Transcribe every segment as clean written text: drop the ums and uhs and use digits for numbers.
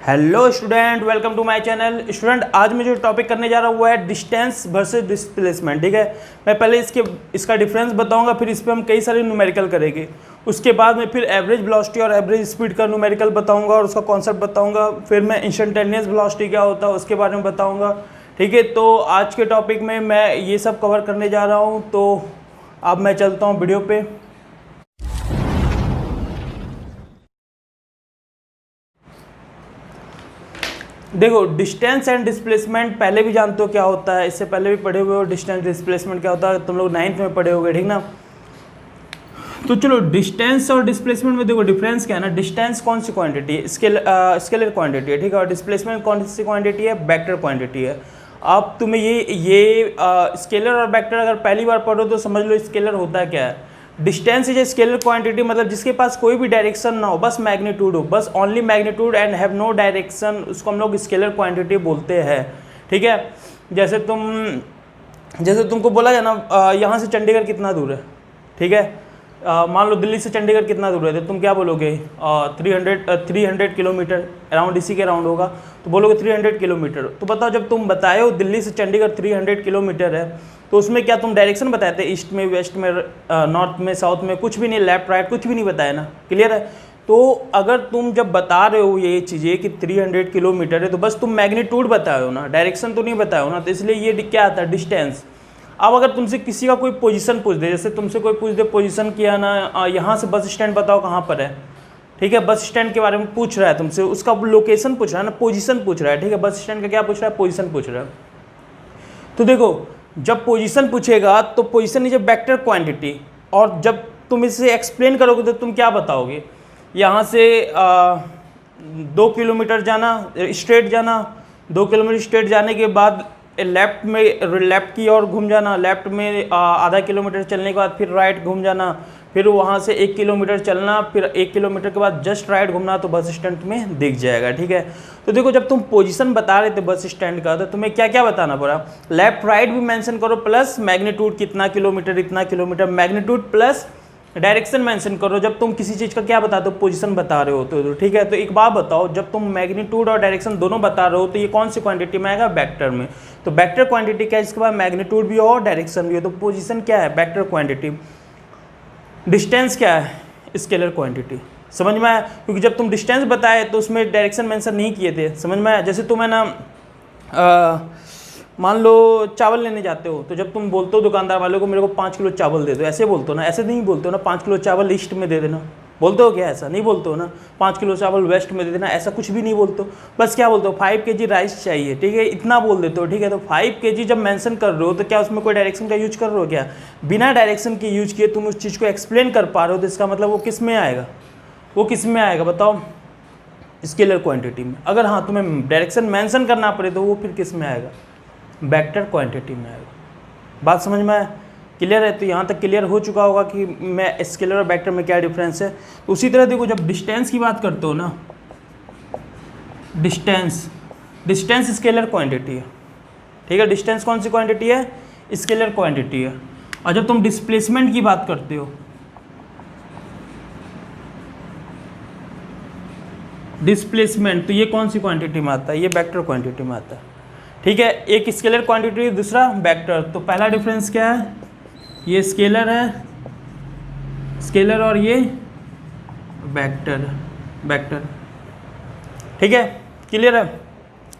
Hello student, welcome to my channel. Student, आज मैं जो टॉपिक करने जा रहा हूँ वो है डिस्टेंस वर्सेस डिस्प्लेसमेंट। ठीक है, मैं पहले इसका डिफरेंस बताऊंगा, फिर इस पर हम कई सारे न्यूमेरिकल करेंगे। उसके बाद मैं फिर एवरेज वेलोसिटी और एवरेज स्पीड का न्यूमेरिकल बताऊंगा और उसका कॉन्सेप्ट बताऊंगा। फिर मैं इंस्टेंटेनियस वेलोसिटी क्या होता है उसके बारे में बताऊँगा। ठीक है, तो आज के टॉपिक में मैं ये सब कवर करने जा रहा हूँ। तो अब मैं चलता हूँ वीडियो पे। देखो, डिस्टेंस एंड डिस्प्लेसमेंट पहले भी जानते हो क्या होता है, इससे पहले भी पढ़े हुए हो। डिस्टेंस डिस्प्लेसमेंट क्या होता है तुम लोग 9th में पढ़े होगे, ठीक ना। तो चलो, डिस्टेंस और डिस्प्लेसमेंट में देखो डिफरेंस क्या है ना। डिस्टेंस कौन सी क्वांटिटी है? स्केलर क्वांटिटी है, ठीक है। और डिस्प्लेसमेंट कौन सी क्वांटिटी है? वेक्टर क्वांटिटी है। अब तुम्हें ये स्केलर और वेक्टर अगर पहली बार पढ़ो तो समझ लो स्केलर होता क्या है। Distance is a scalar quantity, मतलब जिसके पास कोई भी डायरेक्शन ना हो, बस मैग्नीट्यूड हो, बस only magnitude and have no direction, उसको हम लोग स्केलर क्वांटिटी बोलते हैं। ठीक है, जैसे तुमको बोला जाए ना, यहाँ से चंडीगढ़ कितना दूर है, ठीक है। मान लो दिल्ली से चंडीगढ़ कितना दूर है, तो तुम क्या बोलोगे? 300 किलोमीटर, अराउंड इसी के अराउंड होगा, तो बोलोगे 300 किलोमीटर। तो बताओ, जब तुम बताए हो दिल्ली से चंडीगढ़ 300 किलोमीटर है, तो उसमें क्या तुम डायरेक्शन बताए थे? ईस्ट में, वेस्ट में, नॉर्थ में, साउथ में? कुछ भी नहीं, लेफ्ट राइट कुछ भी नहीं बताया ना। क्लियर है? तो अगर तुम जब बता रहे हो ये चीज़ें कि 300 किलोमीटर है, तो बस तुम मैग्नीट्यूड बताए हो ना, डायरेक्शन तो नहीं बताए हो ना। तो इसलिए ये क्या आता है? डिस्टेंस। अब अगर तुमसे किसी का कोई पोजीशन पूछ दे, जैसे तुमसे कोई पूछ दे पोजीशन किया ना, यहाँ से बस स्टैंड बताओ कहाँ पर है, ठीक है। बस स्टैंड के बारे में पूछ रहा है तुमसे, उसका लोकेशन पूछ रहा है ना, पोजीशन पूछ रहा है, ठीक है। बस स्टैंड का क्या पूछ रहा है? पोजीशन पूछ रहा है। तो देखो, जब पोजीशन पूछेगा तो position is a vector quantity, और जब तुम इसे एक्सप्लेन करोगे तो तुम क्या बताओगे? यहाँ से 2 किलोमीटर जाना, स्ट्रेट जाना, 2 किलोमीटर स्ट्रेट जाने के बाद लेफ्ट की ओर घूम जाना, लेफ्ट में आधा किलोमीटर चलने के बाद फिर राइट घूम जाना, फिर वहाँ से 1 किलोमीटर चलना, फिर 1 किलोमीटर के बाद जस्ट राइट घूमना, तो बस स्टैंड में दिख जाएगा, ठीक है। तो देखो, जब तुम पोजीशन बता रहे थे बस स्टैंड का, तो तुम्हें क्या क्या बताना पड़ा? लेफ्ट राइट भी मेंशन करो, प्लस मैग्नीट्यूड कितना किलोमीटर, इतना kilometre, magnitude plus direction mention करो। जब तुम किसी चीज़ का क्या बताते हो? पोजीशन बता रहे हो, तो ठीक है। तो एक बात बताओ, जब तुम मैग्नीट्यूड और डायरेक्शन दोनों बता रहे हो, तो ये कौन सी क्वांटिटी में आएगा? वेक्टर में। तो वेक्टर क्वांटिटी क्या है? इसके बाद मैग्नीट्यूड भी हो और डायरेक्शन भी हो। तो पोजीशन क्या है? Vector quantity. डिस्टेंस क्या है? Scalar quantity. समझ में आया? क्योंकि जब तुम डिस्टेंस बताए तो उसमें डायरेक्शन मेंशन नहीं किए थे। समझ में आया? जैसे तुम्हें ना मान लो चावल लेने जाते हो, तो जब तुम बोलते हो दुकानदार वाले को मेरे को 5 किलो चावल दे दो, ऐसे बोलते हो ना? ऐसे नहीं बोलते हो ना, 5 किलो चावल ईस्ट में दे देना, बोलते हो क्या? ऐसा नहीं बोलते हो ना। 5 किलो चावल वेस्ट में दे देना, ऐसा कुछ भी नहीं बोलते हो। बस क्या बोलते हो? 5 kg राइस चाहिए, ठीक है, इतना बोल देते हो, ठीक है। तो 5 kg जब मेंशन कर रहे हो, तो क्या उसमें कोई डायरेक्शन का यूज कर रहे हो? क्या बिना डायरेक्शन के यूज किए तुम उस चीज़ को एक्सप्लेन कर पा रहे हो? तो इसका मतलब वो किस में आएगा? वो किस में आएगा बताओ? स्केलर क्वांटिटी में। अगर हाँ तुम्हें डायरेक्शन मेंशन करना पड़े तो वो फिर किस में आएगा? वेक्टर क्वांटिटी में आएगा। बात समझ में आया? क्लियर है? तो यहाँ तक क्लियर हो चुका होगा कि मैं स्केलर और वेक्टर में क्या डिफरेंस है। तो उसी तरह देखो, जब डिस्टेंस की बात करते हो ना, डिस्टेंस स्केलर क्वांटिटी है, ठीक है। डिस्टेंस कौन सी क्वांटिटी है? स्केलर क्वांटिटी है। और जब तुम डिस्प्लेसमेंट की बात करते हो, डिस्प्लेसमेंट, तो ये कौन सी क्वांटिटी में आता है? ये वेक्टर क्वांटिटी में आता है, ठीक है। एक स्केलर क्वांटिटी, दूसरा वेक्टर। तो पहला डिफरेंस क्या है? ये स्केलर है, स्केलर, और ये वेक्टर, ठीक है। क्लियर है?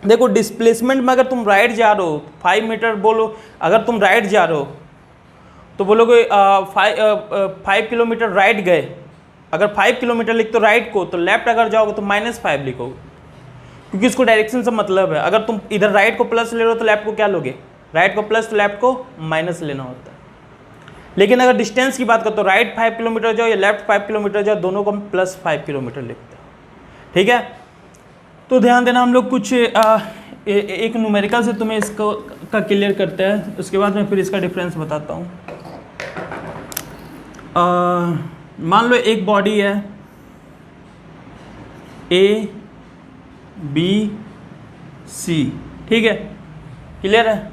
देखो, डिस्प्लेसमेंट में अगर तुम राइट जा रहे हो 5 मीटर बोलो, अगर तुम राइट जा रहे हो तो बोलोगे 5 किलोमीटर राइट गए। अगर 5 किलोमीटर लिखते हो राइट को, तो लेफ्ट अगर जाओगे तो -5 लिखोगे, क्योंकि इसको डायरेक्शन से मतलब है। अगर तुम इधर राइट को प्लस ले रहे हो तो लेफ्ट को क्या लोगे? राइट को प्लस तो लेफ्ट को माइनस लेना होता है। लेकिन अगर डिस्टेंस की बात करो तो राइट 5 किलोमीटर जाओ या लेफ्ट 5 किलोमीटर जाओ, दोनों को हम +5 किलोमीटर लिखते हैं, ठीक है। तो ध्यान देना, हम लोग कुछ एक न्यूमेरिकल से तुम्हें इसको का क्लियर करते हैं, उसके बाद मैं फिर इसका डिफरेंस बताता हूँ। मान लो एक बॉडी है A B C, ठीक है। क्लियर है?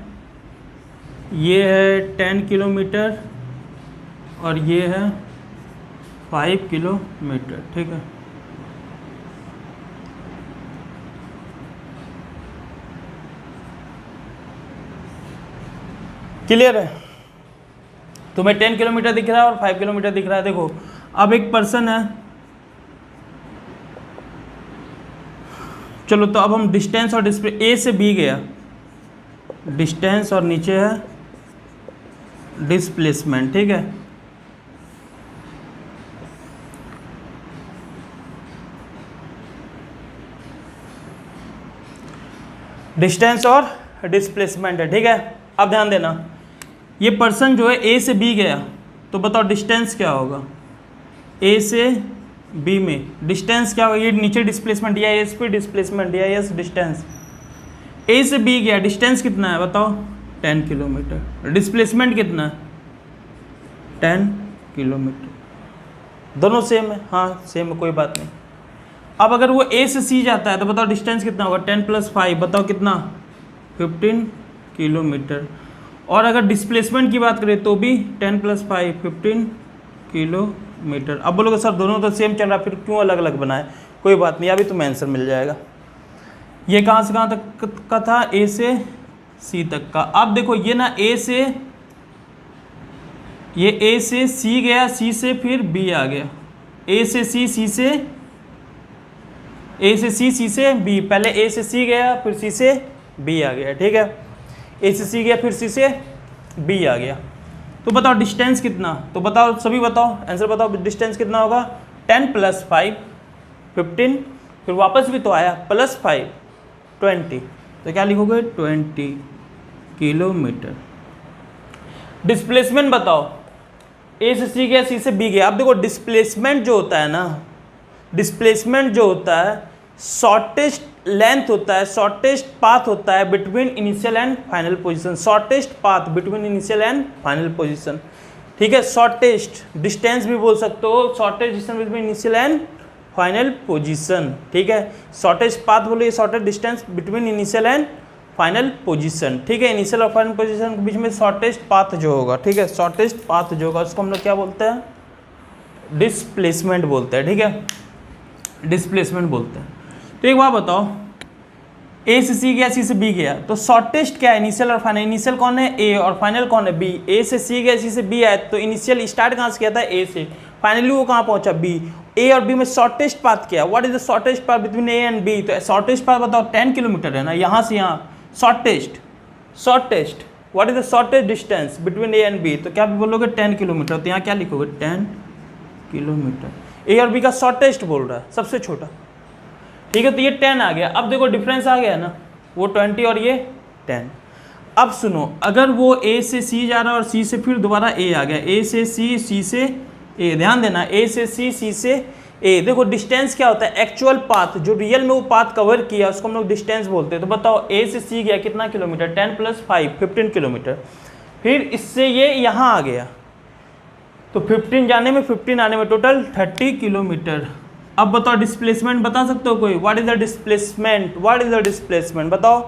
ये है 10 किलोमीटर और ये है 5 किलोमीटर, ठीक है। क्लियर है? तुम्हें 10 किलोमीटर दिख रहा है और 5 किलोमीटर दिख रहा है। देखो अब एक पर्सन है, चलो तो अब हम डिस्टेंस और ए से बी गया, डिस्टेंस और नीचे है डिस्प्लेसमेंट, ठीक है। डिस्टेंस और डिस्प्लेसमेंट है, ठीक है। अब ध्यान देना, ये पर्सन जो है ए से बी गया, तो बताओ डिस्टेंस क्या होगा? ए से बी में डिस्टेंस क्या होगा? ये नीचे डिस्प्लेसमेंट दिया है, इस पे डिस्प्लेसमेंट दिया है, यस डिस्टेंस। ए से बी गया, डिस्टेंस कितना है बताओ? 10 किलोमीटर। डिस्प्लेसमेंट कितना है? 10 किलोमीटर। दोनों सेम है, हाँ सेम है, कोई बात नहीं। अब अगर वो ए से सी जाता है तो बताओ डिस्टेंस कितना होगा? 10 + 5 बताओ कितना? 15 किलोमीटर। और अगर डिस्प्लेसमेंट की बात करें तो भी 10 + 5 15 किलोमीटर। अब बोलोगे सर दोनों तो सेम चल रहा है, फिर क्यों अलग अलग बनाए? कोई बात नहीं, अभी तुम्हें आंसर मिल जाएगा। ये कहाँ से कहाँ तक का था? ए से सी तक का। अब देखो ये ना ए से सी गया, सी से फिर बी आ गया, ए से सी, सी से ए से सी, सी से बी। पहले ए से सी गया, फिर सी से बी आ गया, ठीक है। ए से सी गया, फिर सी से बी आ गया। तो बताओ डिस्टेंस कितना? तो बताओ सभी बताओ, आंसर बताओ, डिस्टेंस कितना होगा? 10 + 5 15, फिर वापस भी तो आया +5 20, तो क्या लिखोगे? 20 किलोमीटर। डिस्प्लेसमेंट बताओ, ए से सी गया, सी से बी गया। अब देखो डिस्प्लेसमेंट जो होता है ना, डिस्प्लेसमेंट जो होता है शॉर्टेस्ट लेंथ होता है, शॉर्टेस्ट पाथ होता है between initial and final position. Shortest path between initial and final position, ठीक है। शॉर्टेस्ट डिस्टेंस भी बोल सकते हो, shortest distance between initial and final position, ठीक है। शॉर्टेस्ट पाथ बोलिए, shortest distance between initial and final position, ठीक है। इनिशियल और फाइनल पोजीशन के बीच में शॉर्टेस्ट पाथ जो होगा, ठीक है, शॉर्टेस्ट पाथ जो होगा उसको हम लोग क्या बोलते हैं? डिस्प्लेसमेंट बोलते हैं, ठीक है, डिस्प्लेसमेंट बोलते हैं। तो एक बात बताओ, ए से सी गया, सी से बी गया, तो शॉर्टेस्ट क्या है? इनिशियल और फाइनल। इनिशियल कौन है? ए, और फाइनल कौन है? बी। ए से सी गया, सी से बी आया, तो इनिशियल स्टार्ट कहाँ से किया था? ए से। फाइनली वो कहाँ पहुंचा? बी। ए और बी में शॉर्टेस्ट पाथ क्या? What is the shortest path between A and B? तो शॉर्टेस्ट पाथ बताओ, 10 किलोमीटर है ना, यहाँ से यहाँ। Shortest what is the shortest distance between A and B? तो क्या बोलोगे? 10 किलोमीटर। तो यहाँ क्या लिखोगे? 10 किलोमीटर। ए और बी का शॉर्टेस्ट बोल रहा है, सबसे छोटा, ठीक है। तो ये 10 आ गया। अब देखो डिफरेंस आ गया ना, वो 20 और ये 10। अब सुनो, अगर वो ए से सी जा रहा है और सी से फिर दोबारा ए आ गया, ए से सी, सी से ए, ध्यान देना, ए से सी, सी से ए। देखो डिस्टेंस क्या होता है? एक्चुअल पाथ, जो रियल में वो पाथ कवर किया उसको हम लोग डिस्टेंस बोलते हैं। तो बताओ ए से सी गया कितना किलोमीटर? 10 + 5 15 किलोमीटर। फिर इससे ये यहाँ आ गया, तो 15 जाने में 15 आने में टोटल 30 किलोमीटर। अब बताओ डिस्प्लेसमेंट बता सकते हो कोई? What is the displacement? What is the displacement बताओ।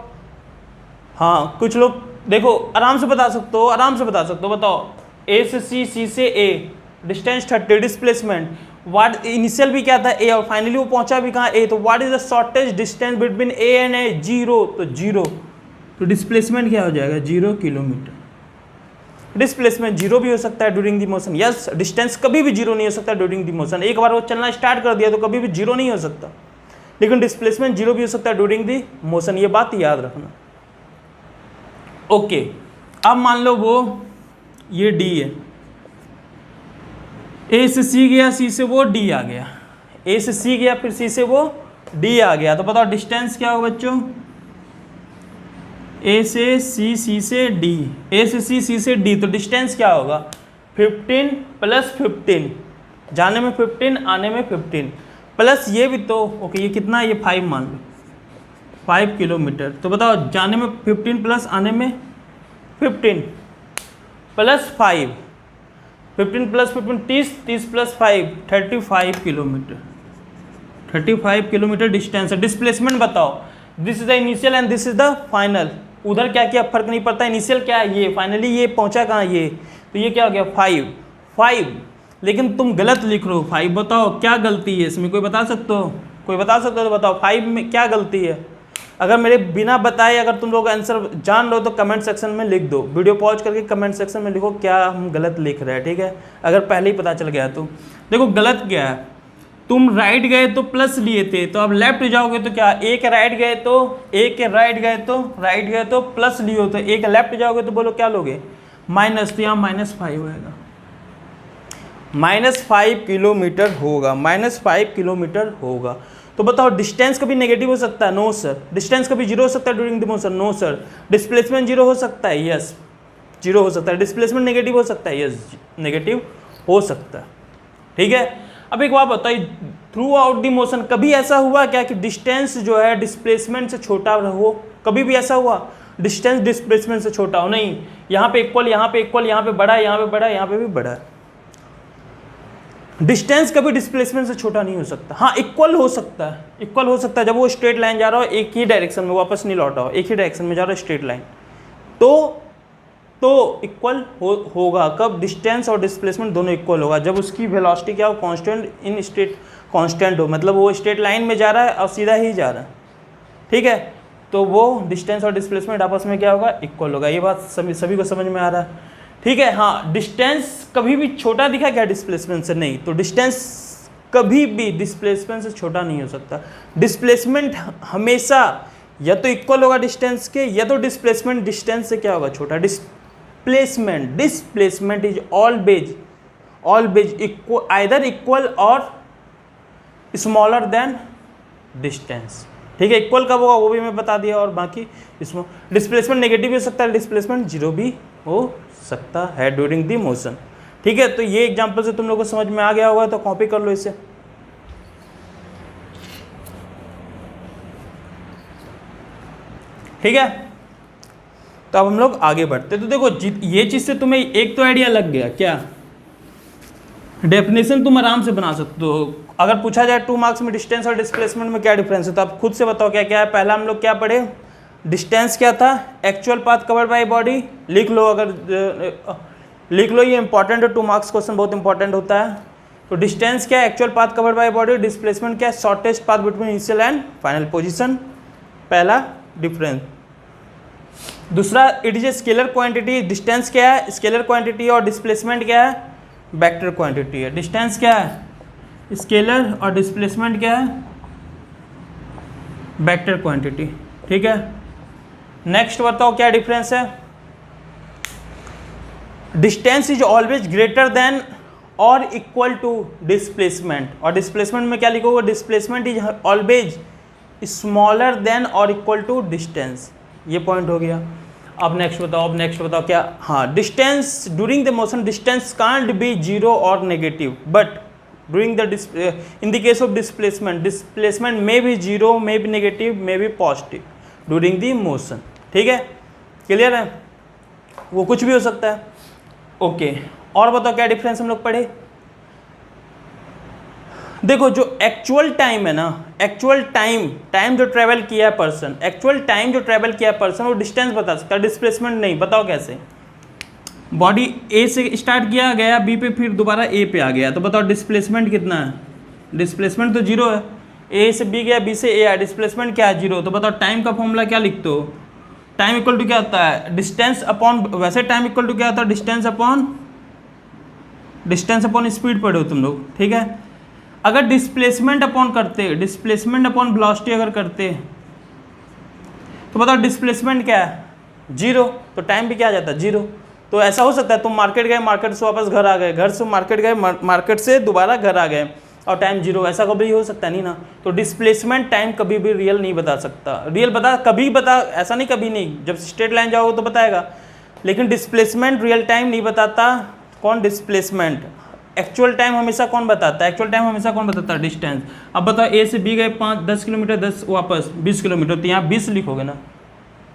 हाँ कुछ लोग देखो आराम से बता सकते हो, आराम से बता सकते हो। बताओ ए से सी, सी से ए, डिस्टेंस 30, डिस्प्लेसमेंट। व्हाट इनिशियल भी क्या था? ए, और फाइनली वो पहुंचा भी कहाँ? ए। तो what is the shortest distance between A and A? 0, तो 0। तो डिस्प्लेसमेंट क्या हो जाएगा? 0 किलोमीटर। डिस्प्लेसमेंट 0 भी हो सकता है during the motion, yes. Distance कभी भी 0 नहीं हो सकता ड्यूरिंग द मोशन। एक बार वो चलना स्टार्ट कर दिया तो कभी भी 0 नहीं हो सकता, लेकिन डिस्प्लेसमेंट 0 भी हो सकता है ड्यूरिंग द मोशन, ये बात याद रखना। ओके, अब मान लो वो ये डी है, ए से सी गया, सी से वो डी आ गया, ए से सी गया फिर सी से वो डी आ गया। तो बताओ डिस्टेंस क्या होगा बच्चों? ए से सी, सी से डी, ए से सी, सी से डी। तो डिस्टेंस क्या होगा? 15 + 15, जाने में 15 आने में 15, प्लस ये भी तो ओके, ये कितना है? ये 5 मान लो, 5 किलोमीटर। तो बताओ जाने में 15 प्लस आने में 15 + 5, 15 + 15 30, 30 + 5 35 किलोमीटर, 35 किलोमीटर डिस्टेंस है। डिस्प्लेसमेंट बताओ, this is the initial and this is the final. उधर क्या क्या फर्क नहीं पड़ता, इनिशियल क्या है ये, फाइनली ये पहुंचा कहाँ ये, तो ये क्या हो गया 5। लेकिन तुम गलत लिख रहे हो 5। बताओ क्या गलती है इसमें, कोई बता सकते हो? कोई बता सकते हो तो बताओ 5 में क्या गलती है? अगर मेरे बिना बताए अगर तुम लोग आंसर जान लो तो कमेंट सेक्शन में लिख दो, वीडियो पॉज करके कमेंट सेक्शन में लिखो क्या हम गलत लिख रहे हैं, ठीक है। अगर पहले ही पता चल गया तो देखो गलत क्या है, तुम राइट गए तो प्लस लिए थे, तो अब लेफ्ट जाओगे तो क्या, एक राइट गए तो राइट गए तो प्लस लियो, तो एक लेफ्ट जाओगे तो बोलो क्या लोगे, माइनस, तो यहाँ -5 होएगा, -5 किलोमीटर होगा, -5 किलोमीटर होगा। तो बताओ डिस्टेंस कभी नेगेटिव हो सकता है, नो सर। डिस्टेंस कभी जीरो हो सकता है during the motion, no sir. Displacement zero हो सकता है, यस जीरो हो सकता है। डिस्प्लेसमेंट नेगेटिव हो सकता है, यस नेगेटिव हो सकता है, ठीक है। अब एक बात बताइए, थ्रू आउट द मोशन कभी ऐसा हुआ क्या कि डिस्टेंस जो है डिस्प्लेसमेंट से छोटा हो, कभी भी ऐसा हुआ डिस्टेंस डिस्प्लेसमेंट से छोटा हो, नहीं। यहाँ पे इक्वल, यहाँ पे इक्वल, यहाँ पे बड़ा है, यहाँ पे बड़ा है, यहाँ पे भी बड़ा है। डिस्टेंस कभी डिस्प्लेसमेंट से छोटा नहीं हो सकता। हाँ इक्वल हो सकता है, इक्वल हो सकता है जब वो स्ट्रेट लाइन जा रहा हो एक ही डायरेक्शन में, वापस नहीं लौटा हो, एक ही डायरेक्शन में जा रहा है स्ट्रेट लाइन, तो इक्वल होगा कब, डिस्टेंस और डिस्प्लेसमेंट दोनों इक्वल होगा जब उसकी वेलोसिटी क्या हो, कांस्टेंट इन स्ट्रेट, कांस्टेंट हो, मतलब वो स्ट्रेट लाइन में जा रहा है और सीधा ही जा रहा है, ठीक है। तो वो डिस्टेंस और डिस्प्लेसमेंट आपस में क्या होगा, इक्वल होगा। ये बात सभी को समझ में आ रहा है, ठीक है। हाँ डिस्टेंस कभी भी छोटा दिखा क्या डिस्प्लेसमेंट से, नहीं। तो डिस्टेंस कभी भी डिस्प्लेसमेंट से छोटा नहीं हो सकता। डिस्प्लेसमेंट हमेशा या तो इक्वल होगा डिस्टेंस के, या तो डिस्प्लेसमेंट डिस्टेंस से क्या होगा, छोटा। Displacement is always equal, either equal और स्मॉलर देन डिस्टेंस, ठीक है। इक्वल कब होगा वो भी मैं बता दिया, और बाकी इसमें डिस्प्लेसमेंट नेगेटिव भी हो सकता है, डिस्प्लेसमेंट जीरो भी हो सकता है ड्यूरिंग दी मोशन, ठीक है। तो ये एग्जांपल से तुम लोगों को समझ में आ गया होगा, तो कॉपी कर लो इसे, ठीक है। तो अब हम लोग आगे बढ़ते, तो देखो ये चीज से तुम्हें एक तो आइडिया लग गया, क्या डेफिनेशन तुम आराम से बना सकते हो। अगर पूछा जाए 2 मार्क्स में डिस्टेंस और डिस्प्लेसमेंट में क्या डिफरेंस है, तो आप खुद से बताओ क्या क्या है। पहला हम लोग क्या पढ़े, डिस्टेंस क्या था, actual path covered by body, लिख लो, अगर लिख लो, ये इंपॉर्टेंट है, 2 मार्क्स क्वेश्चन बहुत इंपॉर्टेंट होता है। तो डिस्टेंस क्या है, actual path covered by body, displacement क्या है, shortest path between initial and final position, पहला डिफरेंस। दूसरा, it is a scalar quantity, distance क्या है, स्केलर क्वांटिटी, और डिस्प्लेसमेंट क्या है, वेक्टर क्वांटिटी है। डिस्टेंस क्या है स्केलर और डिस्प्लेसमेंट क्या है, वेक्टर क्वांटिटी, ठीक है। नेक्स्ट बताओ क्या डिफरेंस है, distance is always greater than और इक्वल टू डिस्प्लेसमेंट, और डिस्प्लेसमेंट में क्या लिखोगे, displacement is always smaller than और इक्वल टू डिस्टेंस, ये पॉइंट हो गया। अब नेक्स्ट बताओ क्या, हाँ distance during the motion distance can't be zero और negative, but during the in the case of displacement may be zero, may be negative, may be positive during the motion, ठीक है। Clear है, वो कुछ भी हो सकता है, ओके। और बताओ क्या डिफरेंस हम लोग पढ़े, देखो जो एक्चुअल टाइम है ना, एक्चुअल टाइम जो ट्रेवल किया है पर्सन, एक्चुअल टाइम जो ट्रेवल किया है पर्सन, वो डिस्टेंस बता सकता है, डिस्प्लेसमेंट नहीं। बताओ कैसे, बॉडी ए से स्टार्ट किया गया बी पे, फिर दोबारा ए पे आ गया, तो बताओ डिस्प्लेसमेंट कितना है, डिस्प्लेसमेंट तो जीरो है। ए से बी गया, बी से ए आया, डिस्प्लेसमेंट क्या है, जीरो। तो बताओ टाइम का फॉर्मूला क्या लिखते हो, टाइम इक्वल टू क्या होता है, डिस्टेंस अपॉन, वैसे टाइम इक्वल टू क्या होता है, डिस्टेंस अपॉन स्पीड पढ़े हो तुम लोग, ठीक है। अगर डिस्प्लेसमेंट अपॉन करते, डिस्प्लेसमेंट अपॉन वेलोसिटी अगर करते, तो बताओ डिस्प्लेसमेंट क्या है, जीरो, तो टाइम भी क्या आ जाता है, जीरो। तो ऐसा हो सकता है तुम मार्केट गए, मार्केट से वापस घर आ गए, घर से मार्केट गए, मार्केट से दोबारा घर आ गए, और टाइम जीरो, ऐसा कभी हो सकता नहीं ना। तो डिस्प्लेसमेंट टाइम कभी भी रियल नहीं बता सकता, रियल बता कभी बता, ऐसा नहीं कभी नहीं, जब स्ट्रेट लाइन जाओगे तो बताएगा, लेकिन डिस्प्लेसमेंट रियल टाइम नहीं बताता। कौन, डिस्प्लेसमेंट। एक्चुअल टाइम हमेशा कौन बताता है, एक्चुअल टाइम हमेशा कौन बताता है, डिस्टेंस। अब बताओ ए से बी गए 10 किलोमीटर, 10 वापस 20 किलोमीटर, तो यहाँ 20 लिखोगे ना,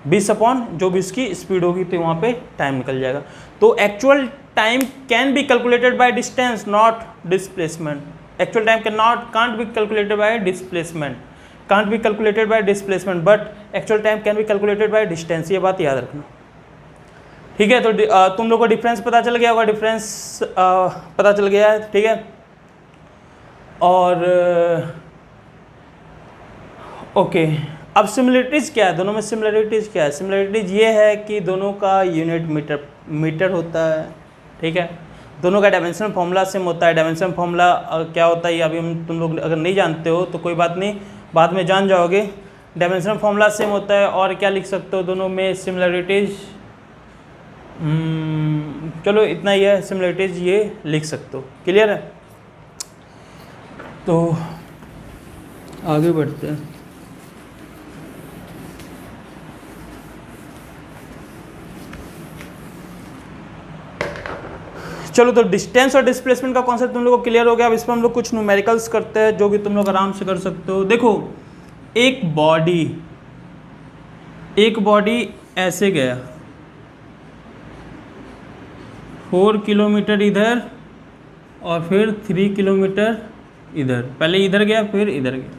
20 अपॉन जो भी उसकी स्पीड होगी, तो वहाँ पे टाइम निकल जाएगा। तो actual time can be calculated by distance, not displacement. Actual time can't be calculated by displacement, can't be calculated by displacement, but actual time can be calculated by distance, ये बात याद रखना, ठीक है। तो तुम लोग को डिफरेंस पता चल गया होगा, डिफरेंस पता चल गया है, ठीक है। और ओके, अब सिमिलरिटीज़ क्या है, दोनों में सिमिलरिटीज़ क्या है? सिमिलरिटीज़ ये है कि दोनों का यूनिट मीटर होता है, ठीक है। दोनों का डायमेंशन फॉर्मूला सेम होता है। डायमेंशन फॉर्मूला क्या होता है ये अभी तुम लोग अगर नहीं जानते हो तो कोई बात नहीं, बाद में जान जाओगे। डायमेंशन फॉर्मूला सेम होता है। और क्या लिख सकते हो दोनों में सिमिलरिटीज़? चलो इतना ही है, सिमिलरिटीज़ ये लिख सकते हो। क्लियर है? तो आगे बढ़ते हैं। चलो, तो डिस्टेंस और डिस्प्लेसमेंट का कॉन्सेप्ट तुम लोगों को क्लियर हो गया। अब इस पर हम लोग कुछ न्यूमेरिकल्स करते हैं जो कि तुम लोग आराम से कर सकते हो। देखो, एक बॉडी ऐसे गया 4 किलोमीटर इधर और फिर 3 किलोमीटर इधर। पहले इधर गया फिर इधर गया,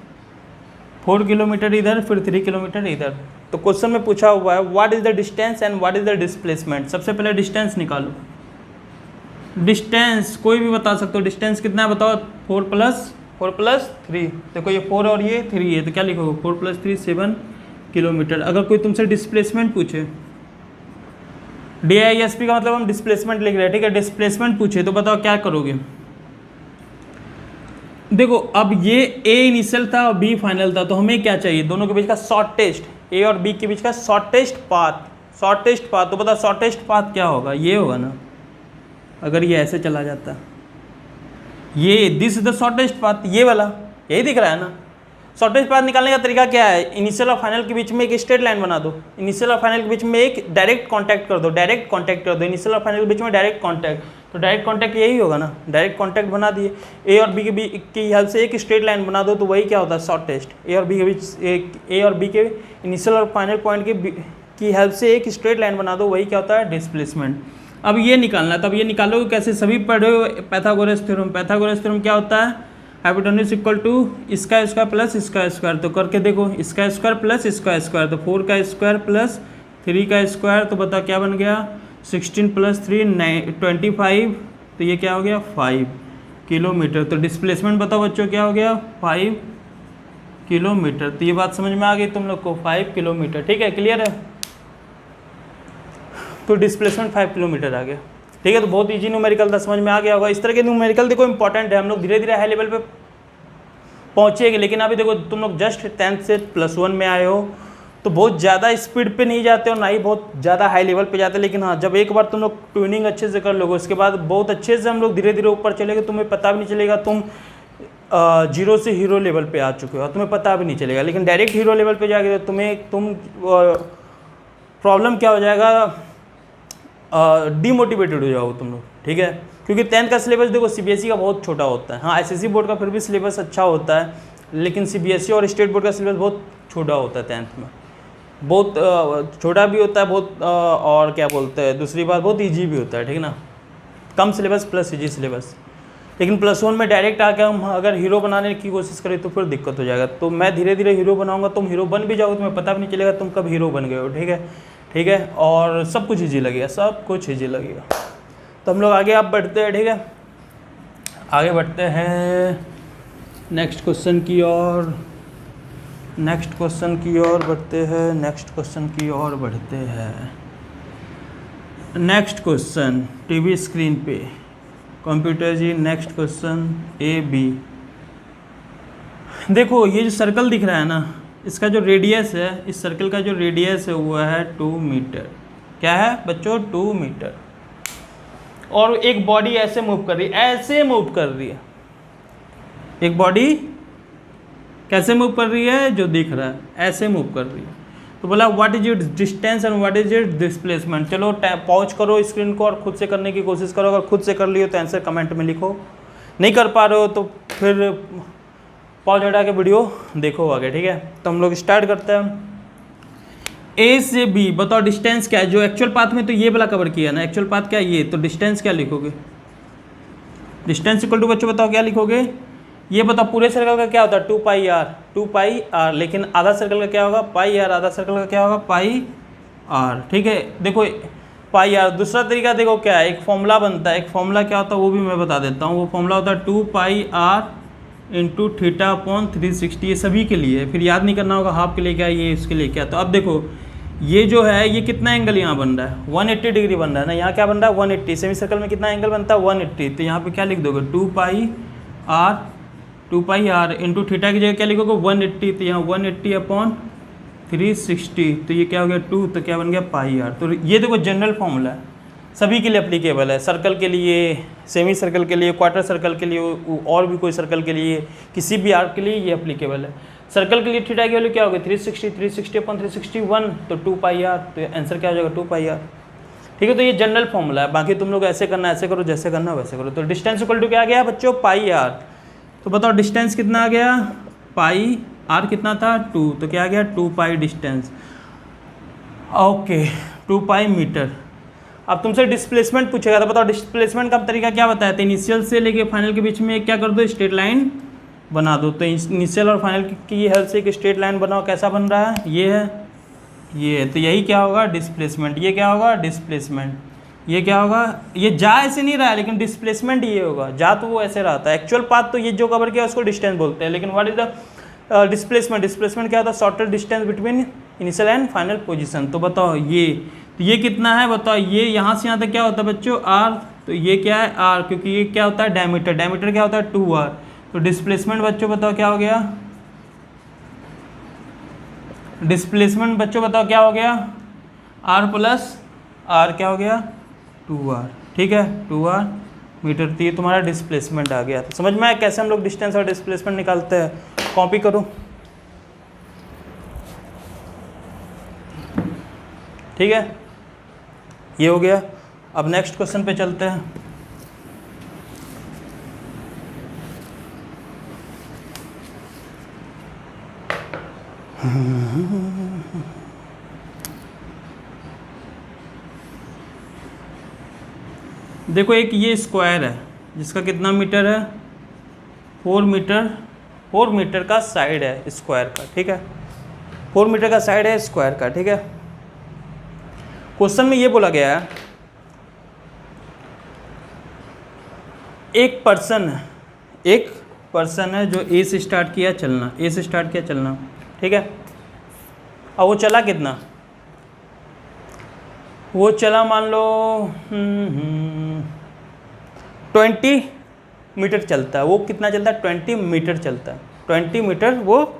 4 किलोमीटर इधर फिर 3 किलोमीटर इधर। तो क्वेश्चन में पूछा हुआ है what is the distance and what is the displacement. सबसे पहले डिस्टेंस निकालो। डिस्टेंस कोई भी बता सकते हो। डिस्टेंस कितना है बताओ? 4 प्लस 3। देखो ये 4 और ये 3 है, तो क्या लिखोगे? 4 प्लस 3 7 किलोमीटर। अगर कोई तुमसे डिस्प्लेसमेंट पूछे, DISP का मतलब हम डिस्प्लेसमेंट लिख रहे हैं, ठीक है। डिस्प्लेसमेंट पूछे तो बताओ क्या करोगे? देखो, अब ये A इनिशियल था और B फाइनल था, तो हमें क्या चाहिए? दोनों के बीच का शॉर्टेस्ट, A और B के बीच का शॉर्टेस्ट पाथ। तो बताओ शॉर्टेस्ट पाथ क्या होगा? ये होगा ना। अगर ये ऐसे चला जाता, ये this is the shortest path, ये वाला यही दिख रहा है ना। शॉर्टेस्ट पाथ निकालने का तरीका क्या है? इनिशियल और फाइनल के बीच में एक स्ट्रेट लाइन बना दो। इनिशियल और फाइनल के बीच में एक डायरेक्ट कांटेक्ट कर दो। इनिशियल और फाइनल के बीच में डायरेक्ट कांटेक्ट, तो डायरेक्ट कांटेक्ट यही होगा ना। डायरेक्ट कांटेक्ट बना दिए। A और B के बीच की हेल्प से एक स्ट्रेट लाइन बना दो, तो वही क्या होता है? शॉर्टेस्ट। A और B के बीच A और B के इनिशियल और फाइनल पॉइंट की हेल्प से एक स्ट्रेट लाइन बना दो, वही क्या होता है? डिस्प्लेसमेंट। अब ये निकालना है, तब ये निकालोगे कैसे? सभी पढ़े हो पाइथागोरस थ्योरम। पाइथागोरस थ्योरम क्या होता है? हाइपोटेन्यूज इक्वल टू इसका स्क्वायर प्लस इसका स्क्वायर। तो करके देखो, इसका स्क्वायर प्लस इसका स्क्वायर, तो 4 का स्क्वायर प्लस 3 का स्क्वायर, तो बताओ क्या बन गया? 16 प्लस 3 25, तो ये क्या हो गया? 5 किलोमीटर। तो डिस्प्लेसमेंट बताओ बच्चों क्या हो गया? 5 किलोमीटर। तो ये बात समझ में आ गई तुम लोग को? 5 किलोमीटर, ठीक है। क्लियर है? तो डिस्प्लेसमेंट 5 किलोमीटर आ गया, ठीक है। तो बहुत इजी न्यूमेरिकल था, समझ में आ गया होगा। इस तरह के न्यूमेरिकल देखो इंपॉर्टेंट है, हम लोग धीरे धीरे हाई लेवल पे पहुँचेंगे। लेकिन अभी देखो तुम लोग जस्ट 10th से +1 में आए हो, तो बहुत ज़्यादा स्पीड पे नहीं जाते और ना ही बहुत ज़्यादा हाई लेवल पे जाते। लेकिन हाँ, जब एक बार तुम लोग ट्यूनिंग अच्छे से कर लोगे, उसके बाद बहुत अच्छे से हम लोग धीरे धीरे ऊपर चलेंगे। तुम्हें पता भी नहीं चलेगा तुम 0 से हीरो लेवल पे आ चुके हो, तुम्हें पता भी नहीं चलेगा। लेकिन डायरेक्ट हीरो लेवल पे जाके तुम प्रॉब्लम क्या हो जाएगा? डीमोटिवेटेड हो जाओगे तुम लोग, ठीक है। क्योंकि 10th का सिलेबस देखो CBSE का बहुत छोटा होता है। हाँ, SSC बोर्ड का फिर भी सिलेबस अच्छा होता है, लेकिन CBSE और स्टेट बोर्ड का सिलेबस बहुत छोटा होता है 10th में। बहुत छोटा भी होता है बहुत, और क्या बोलते हैं, दूसरी बात बहुत ईजी भी होता है, ठीक है ना। कम सिलेबस प्लस ईजी सिलेबस। लेकिन +1 में डायरेक्ट आके हम अगर हीरो बनाने की कोशिश करें तो फिर दिक्कत हो जाएगा। तो मैं धीरे धीरे हीरो बनाऊंगा, तुम हीरो बन भी जाओगे, तुम्हें पता भी नहीं चलेगा तुम कब हीरो बन गए हो, ठीक है। और सब कुछ ईजी लगेगा, सब कुछ ईजी लगेगा। तो हम लोग आगे आप बढ़ते हैं, ठीक है। आगे बढ़ते हैं नेक्स्ट क्वेश्चन की ओर बढ़ते हैं। नेक्स्ट क्वेश्चन टीवी स्क्रीन पे, कंप्यूटर जी, नेक्स्ट क्वेश्चन AB। देखो ये जो सर्कल दिख रहा है ना, इसका जो रेडियस है, इस सर्कल का जो रेडियस है वो है 2 मीटर। क्या है बच्चों? 2 मीटर। और एक बॉडी ऐसे मूव कर रही है, एक बॉडी कैसे मूव कर रही है? जो दिख रहा है ऐसे मूव कर रही है। तो बोला what is it distance and what is it displacement. चलो पॉज करो स्क्रीन को और खुद से करने की कोशिश करो। अगर खुद से कर लियो तो आंसर कमेंट में लिखो, नहीं कर पा रहे हो तो फिर पॉज हटा के वीडियो देखो आगे, ठीक है। तो हम लोग स्टार्ट करते हैं। A से B बताओ डिस्टेंस क्या है? जो एक्चुअल पाथ में तो ये वाला कवर किया ना, एक्चुअल पाथ क्या है ये, तो डिस्टेंस क्या लिखोगे? डिस्टेंस इक्वल टू बच्चों बताओ क्या लिखोगे? ये बताओ पूरे सर्कल का क्या होता है? 2 पाई आर। लेकिन आधा सर्कल का क्या होगा? पाई आर। आधा सर्कल का क्या होगा? पाई आर, ठीक है। देखो पाई आर। दूसरा तरीका देखो क्या है, एक फॉर्मूला बनता है। एक फॉर्मूला क्या होता है वो भी मैं बता देता हूँ। वो फॉर्मूला होता है 2 पाई आर इंटू थीटा अपॉन 360, ये सभी के लिए। फिर याद नहीं करना होगा हाफ के लिए क्या, ये इसके लिए क्या। तो अब देखो ये जो है ये कितना एंगल यहाँ बन रहा है, 180 डिग्री बन रहा है ना। यहाँ क्या बन रहा है 180, सेमी सर्कल में कितना एंगल बनता है 180। तो यहाँ पे क्या लिख दोगे 2 पाई आर इंटू थीटा की जगह क्या लिखोगे 180। तो यहाँ 180 अपॉन 360, तो ये क्या हो गया 2, तो क्या बन गया पाई आर। तो ये देखो जनरल फॉर्मूला है, सभी के लिए अप्लीकेबल है, सर्कल के लिए, सेमी सर्कल के लिए, क्वार्टर सर्कल के लिए, और भी कोई सर्कल के लिए, किसी भी आर्क के लिए ये अप्लीकेबल है। सर्कल के लिए थीटा की वैल्यू क्या होगी 360 अपॉन 361, तो 2 पाई आर। तो आंसर क्या हो जाएगा 2 पाई आर। ठीक है, तो ये जनरल फॉर्मूला है, बाकी तुम लोग ऐसे करना ऐसे करो, जैसे करना वैसे करो। तो डिस्टेंस इक्वल टू क्या आ गया बच्चों पाई आर। तो बताओ डिस्टेंस कितना आ गया पाई, आर कितना था 2, तो क्या आ गया 2 pi distance. Okay 2 pi metre. अब तुमसे डिस्प्लेसमेंट पूछेगा, तो बताओ डिस्प्लेसमेंट का तरीका क्या बताया था, इनिशियल से लेके फाइनल के बीच में क्या कर दो स्ट्रेट लाइन बना दो। तो इनिशियल और फाइनल की हेल्प से एक स्ट्रेट लाइन बनाओ, कैसा बन रहा है ये है, ये है। तो यही क्या होगा डिस्प्लेसमेंट, ये क्या होगा डिस्प्लेसमेंट, ये क्या होगा, ये जा ऐसे नहीं रहा है लेकिन डिस्प्लेसमेंट ये होगा, जा तो वो ऐसे रहता है। एक्चुअल पाथ तो ये जो कवर किया उसको डिस्टेंस बोलते हैं, लेकिन what is the displacement, displacement क्या होता है shorter distance between initial and final position. तो बताओ ये, तो ये कितना है बताओ, ये यहाँ से यहाँ तक क्या होता है बच्चों आर, तो ये क्या है आर, क्योंकि ये क्या होता है डायमीटर, डायमीटर क्या होता है 2r। तो डिस्प्लेसमेंट बच्चों बताओ क्या हो गया, डिस्प्लेसमेंट बच्चों बताओ क्या हो गया r प्लस r क्या हो गया 2r। ठीक है 2r मीटर। तो ये तुम्हारा डिस्प्लेसमेंट आ गया। तो समझ में आया कैसे हम लोग डिस्टेंस और डिस्प्लेसमेंट निकालते हैं। कॉपी करो, ठीक है ये हो गया। अब नेक्स्ट क्वेश्चन पे चलते हैं। देखो एक ये स्क्वायर है जिसका कितना मीटर है 4 मीटर, 4 मीटर का साइड है स्क्वायर का। ठीक है 4 मीटर का साइड है स्क्वायर का। ठीक है क्वेश्चन में ये बोला गया है एक पर्सन है जो ए से स्टार्ट किया चलना, ए से स्टार्ट किया चलना। ठीक है और वो चला कितना, वो चला मान लो 20 मीटर चलता है। वो कितना चलता है 20 मीटर चलता है, 20 मीटर वो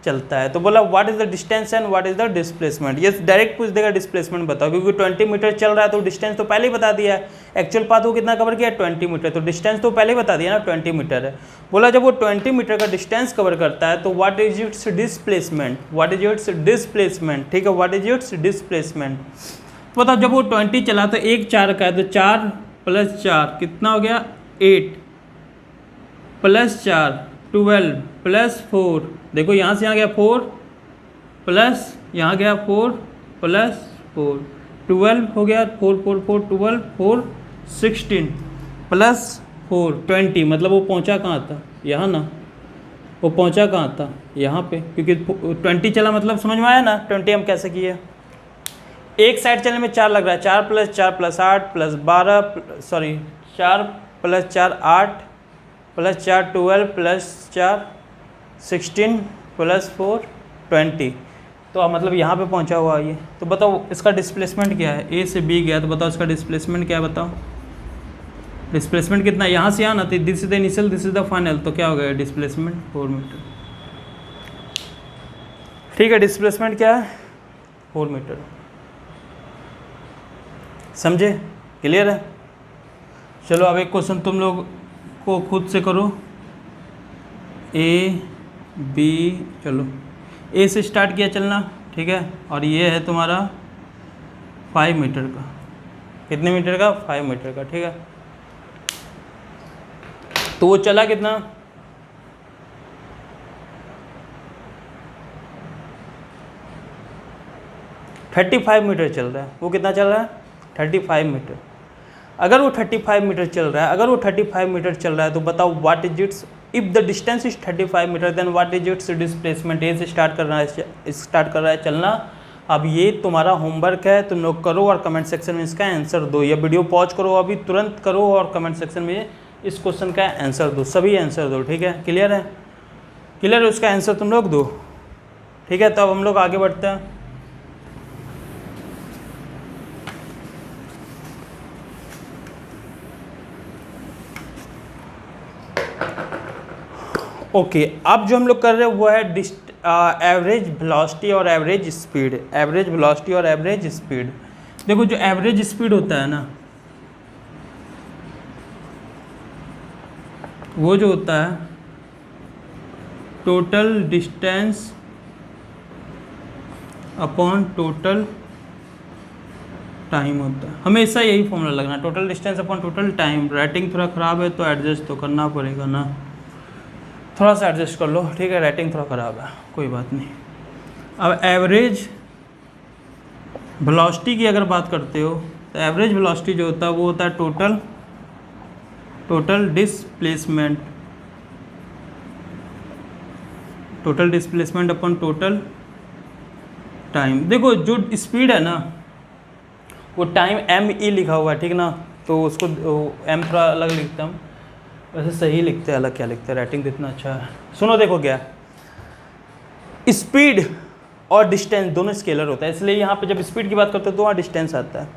चलता है। तो बोला what is the distance and what is the displacement. ये डायरेक्ट पूछ देगा डिस्प्लेसमेंट बताओ, क्योंकि 20 मीटर चल रहा है तो डिस्टेंस तो पहले ही बता दिया है। एक्चुअल पाथ वो कितना कवर किया 20 मीटर, तो डिस्टेंस तो पहले ही बता दिया ना 20 मीटर है। बोला जब वो 20 मीटर का डिस्टेंस कवर करता है तो what is its displacement, what is its displacement. ठीक है व्हाट इज इट्स डिस्प्लेसमेंट। तो बताओ जब वो 20 चला तो 1 4 का है, तो 4 + 4 कितना हो गया 8 + 4 12 + 4। देखो यहाँ से यहाँ गया 4 प्लस यहाँ गया 4 + 4 12 हो गया 4 4 4 12 4 16 + 4 20। मतलब वो पहुँचा कहाँ था यहाँ ना, वो पहुँचा कहाँ था यहाँ पे, क्योंकि 20 चला मतलब समझ में आया ना 20 हम कैसे किए। एक साइड चलने में 4 लग रहा है, 4 + 4 + 8 + 12 सॉरी 4 + 4 8 + 4 12 + 4 16 + 4 20। तो अब मतलब यहाँ पे पहुँचा हुआ ये। तो बताओ इसका डिस्प्लेसमेंट क्या है, ए से बी गया तो बताओ इसका डिस्प्लेसमेंट क्या है बताओ। डिस्प्लेसमेंट कितना है, यहाँ से यहाँ ना, तो this is the initial this is the final, तो क्या हो गया डिस्प्लेसमेंट 4 मीटर। ठीक है डिस्प्लेसमेंट क्या है 4 मीटर। समझे क्लियर है। चलो अब एक क्वेश्चन तुम लोग को खुद से करो। ए बी, चलो ए से स्टार्ट किया चलना। ठीक है और ये है तुम्हारा 5 मीटर का, कितने मीटर का 5 मीटर का। ठीक है तो वो चला कितना 35 मीटर चल रहा है। वो कितना चल रहा है 35 मीटर। अगर वो 35 मीटर चल रहा है, अगर वो 35 मीटर चल रहा है तो बताओ what is its, if the distance is 35 metre then what is its displacement. A से स्टार्ट कर रहा है चलना। अब ये तुम्हारा होमवर्क है, तुम लोग करो और कमेंट सेक्शन में इसका आंसर दो, या वीडियो पॉज करो अभी तुरंत करो और कमेंट सेक्शन में इस क्वेश्चन का आंसर दो, सभी आंसर दो, ठीक है, क्लियर है, क्लियर है, उसका आंसर तुम लोग दो, ठीक है। तब हम लोग आगे बढ़ते हैं। ओके, अब जो हम लोग कर रहे हैं वो है एवरेज वेलोसिटी और एवरेज स्पीड, एवरेज वेलोसिटी और एवरेज स्पीड। देखो जो एवरेज स्पीड होता है ना, वो जो होता है total distance upon total time होता है, हमेशा यही फॉर्मूला लगना, total distance upon total time. Writing थोड़ा ख़राब है तो एडजस्ट तो करना पड़ेगा ना, थोड़ा सा एडजस्ट कर लो, ठीक है, राइटिंग थोड़ा ख़राब है, कोई बात नहीं। अब एवरेज वेलोसिटी की अगर बात करते हो तो एवरेज वेलोसिटी जो होता है वो होता है total displacement, total displacement upon total time. देखो जो स्पीड है ना वो टाइम ME लिखा हुआ है, ठीक ना, तो उसको M थोड़ा अलग लिखता हूँ, वैसे सही लिखते हैं, अलग क्या लिखते हैं, राइटिंग इतना अच्छा है। सुनो देखो क्या, स्पीड और डिस्टेंस दोनों स्केलर होता है, इसलिए यहाँ पे जब स्पीड की बात करते हो तो वहाँ डिस्टेंस आता है।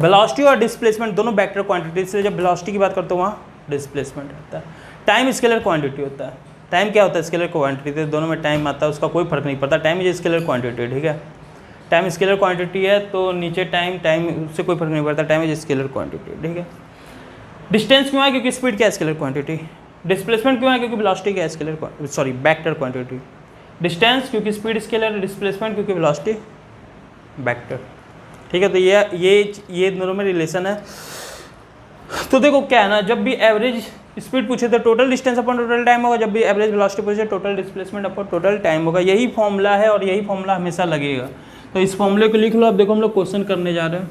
वेलोसिटी और डिस्प्लेसमेंट दोनों वेक्टर क्वांटिटी, इसलिए जब वेलोसिटी की बात करते हो वहाँ डिस्प्लेसमेंट आता है। टाइम स्केलर क्वांटिटी होता है, टाइम क्या होता है, स्केलर क्वांटिटी, तो दोनों में टाइम आता है, उसका कोई फर्क नहीं पड़ता, टाइम इज स्केलर क्वांटिटी, ठीक है। टाइम स्केलर क्वांटिटी है तो नीचे टाइम उससे कोई फर्क नहीं पड़ता, टाइम इज स्केलर क्वांटिटी, ठीक है। डिस्टेंस क्यों है, क्योंकि स्पीड क्या है, स्केलर क्वांटिटी। डिस्प्लेसमेंट क्यों है, क्योंकि वेलोसिटी क्या है, scalar sorry vector quantity. Distance क्योंकि स्पीड स्केलर, डिस्प्लेसमेंट क्योंकि वेलोसिटी वेक्टर, ठीक है। तो ये दोनों में रिलेशन है। तो देखो क्या है ना, जब भी एवरेज स्पीड पूछे तो total distance upon total time होगा, जब भी एवरेज वेलोसिटी पूछे total displacement upon total time होगा, यही फॉर्मूला है और यही फॉर्मूला हमेशा लगेगा। तो इस फॉर्मूले को लिख लो। अब देखो हम लोग क्वेश्चन करने जा रहे हैं।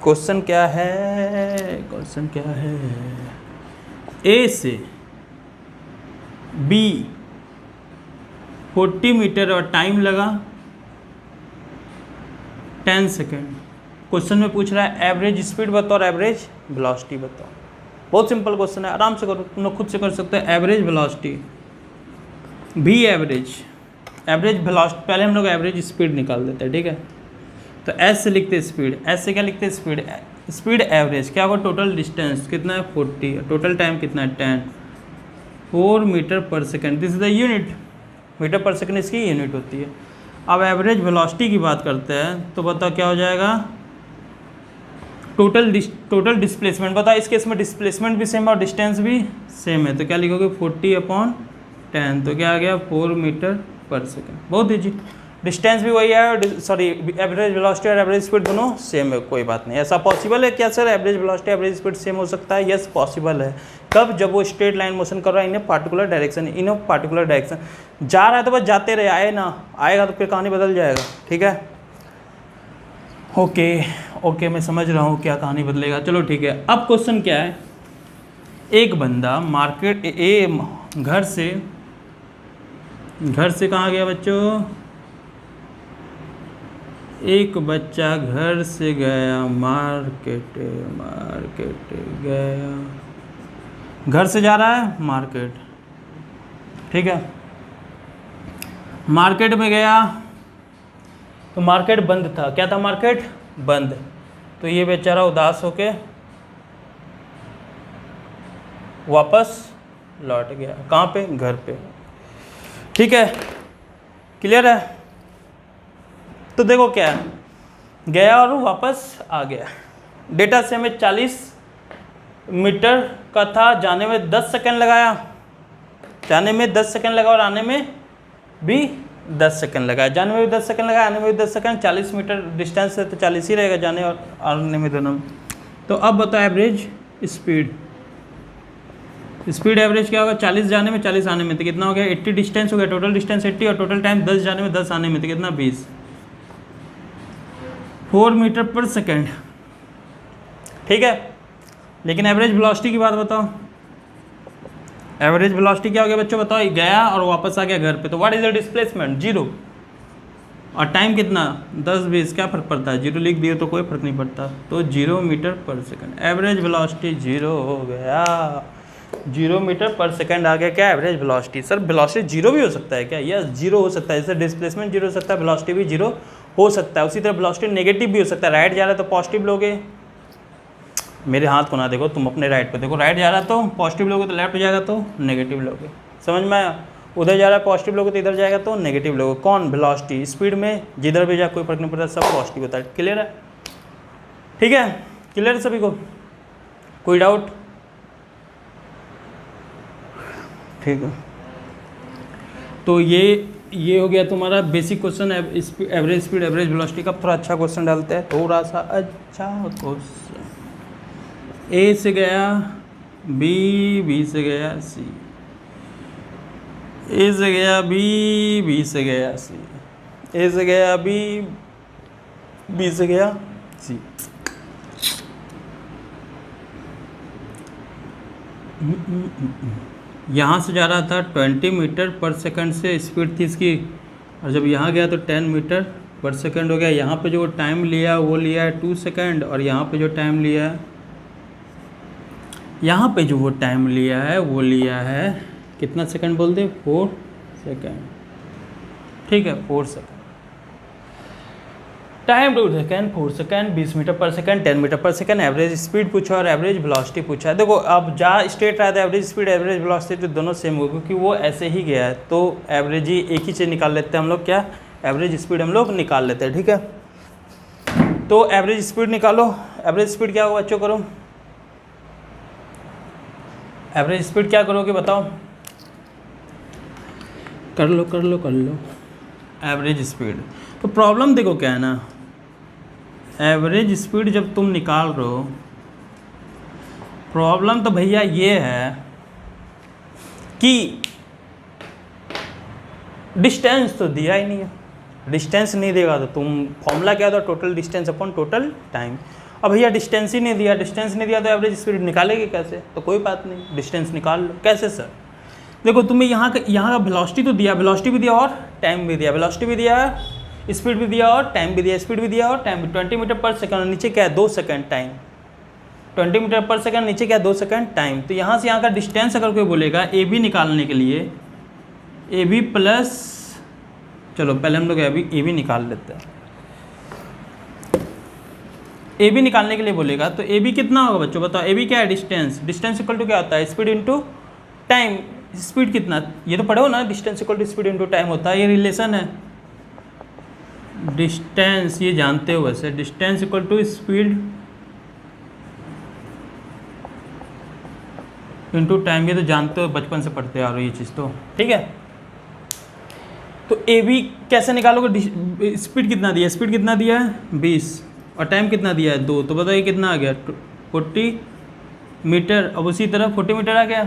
क्वेश्चन क्या है, क्वेश्चन क्या है, ए से बी 40 मीटर और टाइम लगा 10 सेकेंड। क्वेश्चन में पूछ रहा है एवरेज स्पीड बताओ और एवरेज वेलोसिटी बताओ। बहुत सिंपल क्वेश्चन है, आराम से करो, तुम लोग खुद से कर सकते हो। एवरेज वेलोसिटी भी एवरेज वेलोसिटी, पहले हम लोग एवरेज स्पीड निकाल देते हैं, ठीक है। तो एस से लिखते हैं स्पीड, एस से क्या लिखते हैं स्पीड एवरेज क्या होगा, टोटल डिस्टेंस कितना है 40, टोटल टाइम कितना है 10, 4 metre per second, this is the unit, metre per second इसकी यूनिट होती है। अब एवरेज वेलोसिटी की बात करते हैं तो बताओ क्या हो जाएगा, टोटल डिस्प्लेसमेंट। बताओ इस केस में डिस्प्लेसमेंट भी सेम और डिस्टेंस भी सेम है, तो क्या लिखोगे 40/10, तो क्या आ गया 4 मीटर पर सेकेंड। बहुत ईजी। डिस्टेंस भी वही है, सॉरी एवरेज वेलोसिटी और एवरेज स्पीड दोनों सेम है, कोई बात नहीं। ऐसा पॉसिबल है क्या sir average velocity average speed same हो सकता है? यस पॉसिबल है। कब? जब वो स्ट्रेट लाइन मोशन कर रहा है इन पार्टिकुलर डायरेक्शन, जा रहा है तो बस जाते रहे, आए ना, आएगा तो फिर कहानी बदल जाएगा, ठीक है। ओके मैं समझ रहा हूँ क्या कहानी बदलेगा, चलो ठीक है। अब क्वेश्चन क्या है, एक बंदा घर से कहाँ गया बच्चों, एक बच्चा घर से गया मार्केट गया, घर से जा रहा है मार्केट, ठीक है। मार्केट में गया तो मार्केट बंद था, क्या था, मार्केट बंद। तो ये बेचारा उदास होके वापस लौट गया, कहाँ पे, घर पे, ठीक है, क्लियर है। तो देखो क्या है, गया और वापस आ गया। डेटा से हमें 40 मीटर का था, जाने में 10 सेकंड लगाया, जाने में 10 सेकंड लगा और आने में भी 10 सेकंड लगाया, जाने में भी 10 सेकंड लगाया, आने में भी 10 सेकंड, 40 मीटर डिस्टेंस है तो 40 ही रहेगा जाने और आने में दोनों। तो अब बताओ एवरेज स्पीड एवरेज क्या होगा, 40 जाने में 40 आने में, तो कितना हो गया 80 डिस्टेंस हो गया, टोटल डिस्टेंस 80 और टोटल टाइम 10 जाने में 10 आने में, तो कितना 20, 4 मीटर पर सेकेंड, ठीक है। लेकिन एवरेज वेलोसिटी की बात बताओ, एवरेज वेलोसिटी क्या हो गया बच्चों बताओ, गया और वापस आ गया घर पे, तो व्हाट इज द डिस्प्लेसमेंट, 0। और टाइम कितना 10-20, क्या फ़र्क पड़ता है, 0 लिख दिए तो कोई फ़र्क नहीं पड़ता, तो 0 metre per second. Average velocity 0 हो गया, 0 मीटर पर सेकंड आ गया क्या एवरेज वेलोसिटी। सर वेलोसिटी 0 भी हो सकता है क्या? यस 0 हो सकता है, जैसे डिस्प्लेसमेंट 0 हो सकता है, वेलोसिटी भी 0 हो सकता है। उसी तरह वेलोसिटी नेगेटिव भी हो सकता है, राइट जा रहा है तो पॉजिटिव लोगे, मेरे हाथ को ना देखो, तुम अपने राइट पे देखो, राइट जा रहा है तो पॉजिटिव लोगे, तो लेफ्ट जाएगा तो नेगेटिव लोगे, समझ में आया? उधर जा रहा है पॉजिटिव लोगे तो इधर जाएगा तो नेगेटिव लोगे। कौन? वेलोसिटी। स्पीड में जिधर भी जाए कोई फर्क नहीं पड़ता, सब पॉजिटिव होता है। क्लियर है? ठीक है, क्लियर है सभी को? कोई डाउट? ठीक है, तो ये हो गया तुम्हारा basic question, average speed average velocity का। थोड़ा अच्छा क्वेश्चन डालते हैं, थोड़ा सा अच्छा क्वेश्चन। ए से गया बी, बी से गया सी, ए से गया बी, बी से गया सी, ए से गया बी, बी से गया सी। यहाँ से जा रहा था 20 मीटर पर सेकंड से स्पीड थी इसकी, और जब यहाँ गया तो 10 मीटर पर सेकंड हो गया। यहाँ पे जो टाइम लिया वो लिया है 2 सेकंड, और यहाँ पे जो टाइम लिया है, यहाँ पे जो वो टाइम लिया है वो लिया है कितना सेकंड बोल दे? 4 सेकंड। ठीक है, 4 second. Time 2 second, 4 second, 20 metre per second, 10 metre per second. Average speed पूछा और एवरेज वेलोसिटी पूछा है। देखो अब जहाँ स्ट्रेट रहा था एवरेज स्पीड एवरेज वेलोसिटी तो दोनों सेम होगी, क्योंकि वो ऐसे ही गया है, तो एवरेज ही एक ही चीज़ निकाल लेते हैं हम लोग, क्या? एवरेज स्पीड हम लोग निकाल लेते हैं। ठीक है, तो एवरेज स्पीड निकालो। एवरेज स्पीड क्या होगा बच्चों? करो एवरेज स्पीड क्या करोगे बताओ? कर लो कर लो कर लो। एवरेज स्पीड, तो प्रॉब्लम देखो क्या है ना, एवरेज स्पीड जब तुम निकाल रहे हो, प्रॉब्लम तो भैया ये है कि डिस्टेंस तो दिया ही नहीं है। डिस्टेंस नहीं देगा तो तुम फॉर्मूला क्या था? Total distance upon total time. अब भैया डिस्टेंस ही नहीं दिया, डिस्टेंस नहीं दिया तो एवरेज स्पीड निकालेगी कैसे? तो कोई बात नहीं, डिस्टेंस निकाल लो। कैसे सर? देखो तुम्हें यहाँ का वेलोसिटी तो दिया, वेलोसिटी भी दिया और टाइम भी दिया, वेलोसिटी भी दिया, स्पीड भी दिया और टाइम भी दिया, स्पीड भी दिया और टाइम भी। 20 मीटर पर सेकंड, नीचे क्या है? 2 second time. 20 metre per second, नीचे क्या है? 2 सेकंड टाइम। तो यहाँ से यहाँ का डिस्टेंस अगर कोई बोलेगा ए बी निकालने के लिए, ए बी प्लस, चलो पहले हम लोग ए बी निकाल लेते हैं। ए बी निकालने के लिए बोलेगा तो ए बी कितना होगा बच्चों बताओ? ए बी क्या है? डिस्टेंस। डिस्टेंस इक्वल टू क्या होता है? Speed into time. स्पीड कितना? ये तो पढ़े हो ना, distance equal to speed into time होता है, ये रिलेशन है। डिस्टेंस ये जानते हो वैसे, distance equal to speed into time, ये तो जानते हो, बचपन से पढ़ते आ रहे हो ये चीज़ तो। ठीक है, तो ए बी कैसे निकालोगे? स्पीड कितना दिया? स्पीड कितना दिया है? 20, और टाइम कितना दिया है? 2। तो बताइए कितना आ गया? 40 मीटर। अब उसी तरह 40 मीटर आ गया।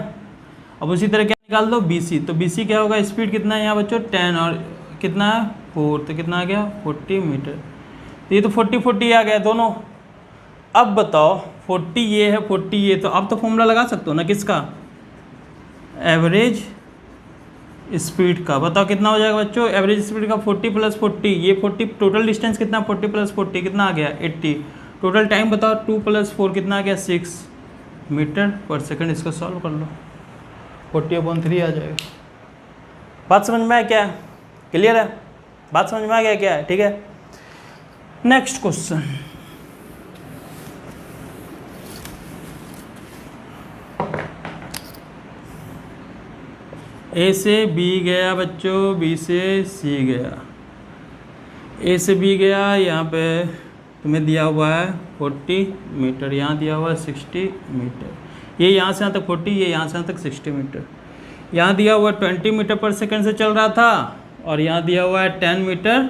अब उसी तरह क्या निकाल दो? BC। तो BC क्या होगा? स्पीड कितना है यहाँ बच्चों? 10, और कितना है? 4। तो कितना आ गया? 40 मीटर। तो ये तो 40 आ गया दोनों। अब बताओ 40 ये है, 40 ये, तो अब तो फॉर्मूला लगा सकते हो ना किसका? एवरेज स्पीड का। बताओ कितना हो जाएगा बच्चों? एवरेज स्पीड का 40 + 40, ये 40, टोटल डिस्टेंस कितना? 40 + 40 कितना आ गया? 80। टोटल टाइम बताओ 2 + 4 कितना आ गया? 6 मीटर पर सेकंड। इसको सॉल्व कर लो, 40/3 आ जाएगा। बात समझ में आया क्या? क्लियर है? बात समझ में आ गया क्या है? ठीक है, नेक्स्ट क्वेश्चन। ए से बी गया बच्चों, बी से सी गया, ए से बी गया, यहाँ पे तुम्हें दिया हुआ है 40 मीटर, यहाँ दिया हुआ है 60 मीटर, ये यहाँ से यहाँ तक 40, ये यहाँ से यहाँ तक 60 मीटर। यहाँ दिया हुआ 20 मीटर पर सेकंड से चल रहा था, और यहाँ दिया हुआ है 10 मीटर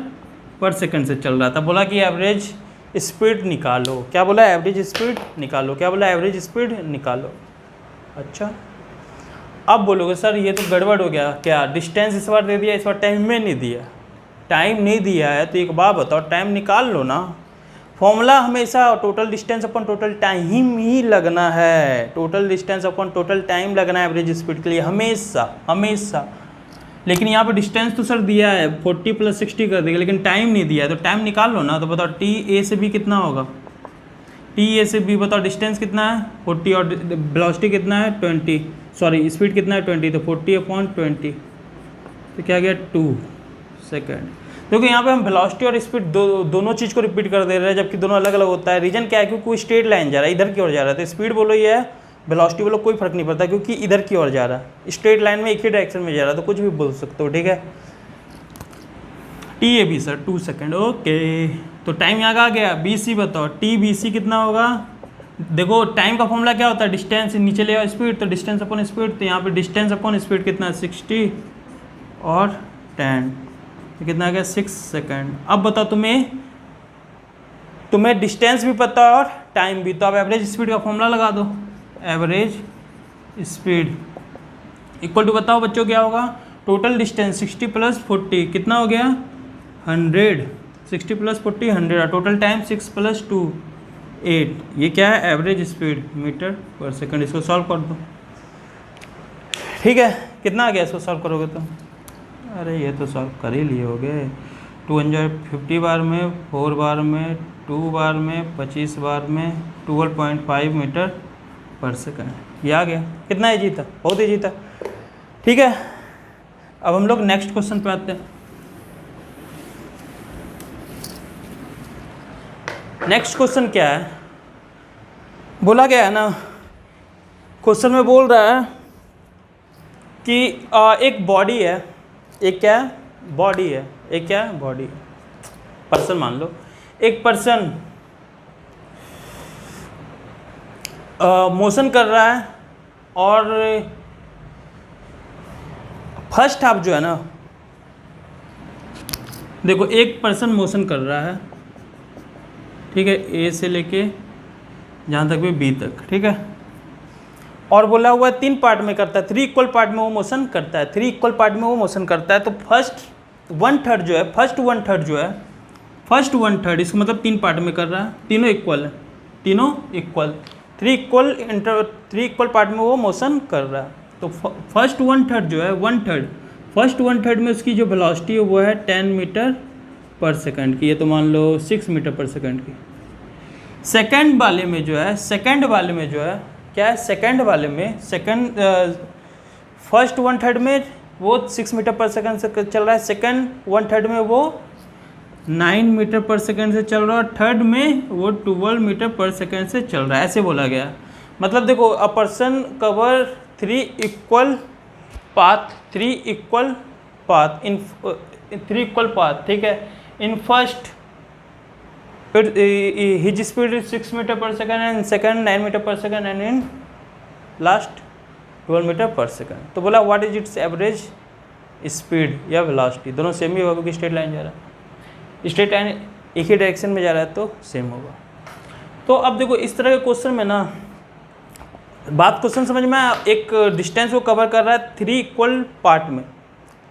पर सेकंड से चल रहा था। बोला कि एवरेज स्पीड निकालो। क्या बोला? एवरेज स्पीड निकालो। क्या बोला? एवरेज स्पीड निकालो। अच्छा, अब बोलोगे सर ये तो गड़बड़ हो गया, क्या डिस्टेंस इस बार दे दिया, इस बार टाइम में नहीं दिया। टाइम नहीं दिया है तो एक बात बताओ, टाइम निकाल लो ना। फॉर्मूला हमेशा total distance upon total time ही लगना है, total distance upon total time लगना है एवरेज स्पीड के लिए, हमेशा हमेशा। लेकिन यहाँ पे डिस्टेंस तो सर दिया है 40 + 60 कर देगा, लेकिन टाइम नहीं दिया है, तो टाइम निकाल लो ना। तो बताओ टी ए से बी कितना होगा, टी ए से बी बताओ डिस्टेंस कितना है 40 और वेलोसिटी कितना है 20, सॉरी स्पीड कितना है 20, तो 40/20 तो क्या गया 2 सेकेंड। क्योंकि यहाँ पे हम वेलोसिटी और स्पीड दोनों चीज़ को रिपीट कर दे रहे हैं, जबकि दोनों अलग अलग होता है। रीजन क्या है, क्योंकि कोई स्ट्रेट लाइन जा रहा है, इधर की ओर जा रहा है, तो स्पीड बोलो ये है, वेलोसिटी बोलो, कोई फर्क नहीं पड़ता, क्योंकि इधर की ओर जा रहा है, स्ट्रेट लाइन में एक ही डायरेक्शन में जा रहा है, तो कुछ भी बोल सकते हो, ठीक है। T A B sir 2 second, okay. तो टाइम यहाँ का आ गया। बी सी बताओ, टी बी सी कितना होगा। देखो टाइम का फॉर्मूला क्या होता है, डिस्टेंस नीचे ले आओ स्पीड, तो डिस्टेंस अपॉन स्पीड, तो यहाँ पे डिस्टेंस अपॉन स्पीड कितना है 60 और 10, तो कितना आ गया 6 सेकेंड। अब बताओ तुम्हें डिस्टेंस भी पता है और टाइम भी, तो अब एवरेज स्पीड का फॉर्मूला लगा दो। एवरेज स्पीड इक्वल टू बताओ बच्चों क्या होगा, टोटल डिस्टेंस 60 + 40 कितना हो गया 100, 60 + 40 100, और टोटल टाइम 6 + 2 8, ये क्या है average speed metre per second. इसको सॉल्व कर दो, ठीक है। कितना आ गया इसको सॉल्व करोगे तो, अरे ये तो सॉल्व कर ही लिए होगे। 250 बार में, 4 बार में, 2 बार में, 25 बार में, 12.5 मीटर पर सेकंड, ये आ गया। कितना ईजी था, बहुत ईजी था, ठीक है। अब हम लोग नेक्स्ट क्वेश्चन पे आते हैं। नेक्स्ट क्वेश्चन क्या है, बोला गया है ना, क्वेश्चन में बोल रहा है कि एक बॉडी है, एक क्या है बॉडी है, एक क्या है बॉडी है, पर्सन मान लो, एक पर्सन मोशन कर रहा है, और फर्स्ट हाफ जो है ना, देखो एक पर्सन मोशन कर रहा है, ठीक है, ए से लेके जहाँ तक भी बी तक, ठीक है, और बोला हुआ है 3 पार्ट में करता है, 3 इक्वल पार्ट में वो मोशन करता है, 3 इक्वल पार्ट में वो मोशन करता है। तो फर्स्ट 1/3 जो है, फर्स्ट 1/3 जो है, फर्स्ट 1/3 इसको मतलब 3 पार्ट में कर रहा है, तीनों इक्वल है, तीनों इक्वल, 3 इक्वल पार्ट में वो मोशन कर रहा है। तो फर्स्ट 1/3 जो है, 1/3 फर्स्ट 1/3 में उसकी जो वेलोसिटी है वो है 10 मीटर पर सेकंड की, ये तो मान लो 6 मीटर पर सेकंड की। सेकंड वाले में जो है, सेकंड वाले में जो है क्या है, सेकंड वाले में फर्स्ट 1/3 में वो 6 मीटर पर सेकंड से चल रहा है, सेकंड 1/3 में वो 9 मीटर पर सेकंड से चल रहा है, और थर्ड में वो 12 मीटर पर सेकंड से चल रहा है, ऐसे बोला गया। मतलब देखो a person cover 3 equal path in 3 equal path, ठीक है, in first his speed is 6 metre per second, and second 9 metre per second, and in last 12 metre per second. तो बोला what is its average speed या velocity, दोनों same ही होगा क्योंकि straight line जा रहा है, स्ट्रेट लाइन एक ही डायरेक्शन में जा रहा है तो सेम होगा। तो अब देखो इस तरह के क्वेश्चन में ना, बात क्वेश्चन समझ में, एक डिस्टेंस को कवर कर रहा है 3 इक्वल पार्ट में,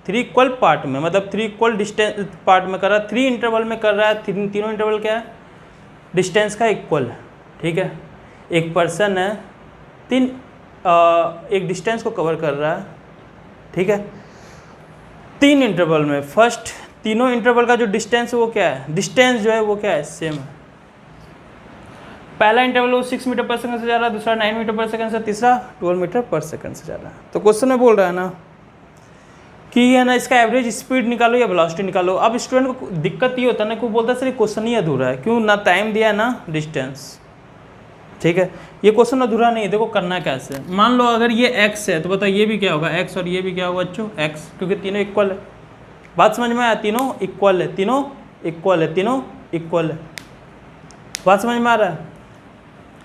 3 इक्वल पार्ट में, मतलब 3 इक्वल डिस्टेंस पार्ट में कर रहा है, 3 इंटरवल में कर रहा है, तीनों इंटरवल क्या है डिस्टेंस का इक्वल है, ठीक है। एक पर्सन है एक डिस्टेंस को कवर कर रहा है, ठीक है, 3 इंटरवल में, फर्स्ट तीनों इंटरवल का जो डिस्टेंस है वो क्या है, डिस्टेंस जो है वो क्या है सेम है। पहला इंटरवल वो 6 मीटर पर सेकंड से जा रहा है, दूसरा 9 मीटर पर सेकंड से, तीसरा 12 मीटर पर सेकंड से जा रहा है। तो क्वेश्चन में बोल रहा है ना कि है ना इसका एवरेज स्पीड निकालो या वेलोसिटी निकालो। अब स्टूडेंट को दिक्कत ये होता है ना कि वो बोलता है सर ये क्वेश्चन ही अधूरा है, क्यों, ना टाइम दिया है ना डिस्टेंस, ठीक है, ये क्वेश्चन अधूरा नहीं है। देखो करना कैसे, मान लो अगर ये x है तो बताओ ये भी क्या होगा x, और ये भी क्या होगा बच्चों x, क्योंकि तीनों इक्वल है। बात समझ में आया, तीनों इक्वल है, तीनों इक्वल है, तीनों इक्वल है, बात समझ में आ रहा है,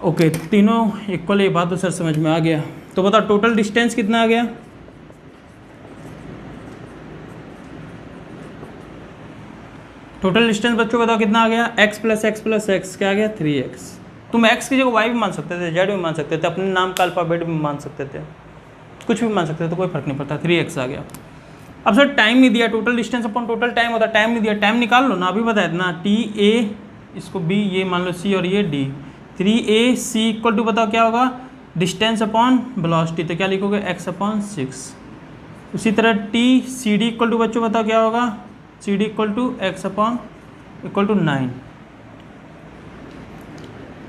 ओके, तीनों इक्वल है, ये बात तो सर समझ में आ गया। तो बताओ टोटल डिस्टेंस कितना आ गया, टोटल डिस्टेंस बच्चों बताओ कितना आ गया, x + x + x क्या आ गया 3x। तुम x की जगह y भी मान सकते थे, z भी मान सकते थे, अपने नाम का अल्फ़ाबेट भी मान सकते थे, कुछ भी मान सकते थे, तो कोई फर्क नहीं पड़ता, 3x आ गया। अब सर टाइम नहीं दिया, total distance upon total time होता है, टाइम नहीं दिया, टाइम निकाल लो ना, अभी बताया ना, t a इसको b, ये मान लो c और ये d, 3ac = बताओ क्या होगा डिस्टेंस अपॉन वेलोसिटी, तो क्या लिखोगे x/6, उसी तरह T C D equal to बच्चों बताओ क्या होगा, C D equal to x upon equal to 9,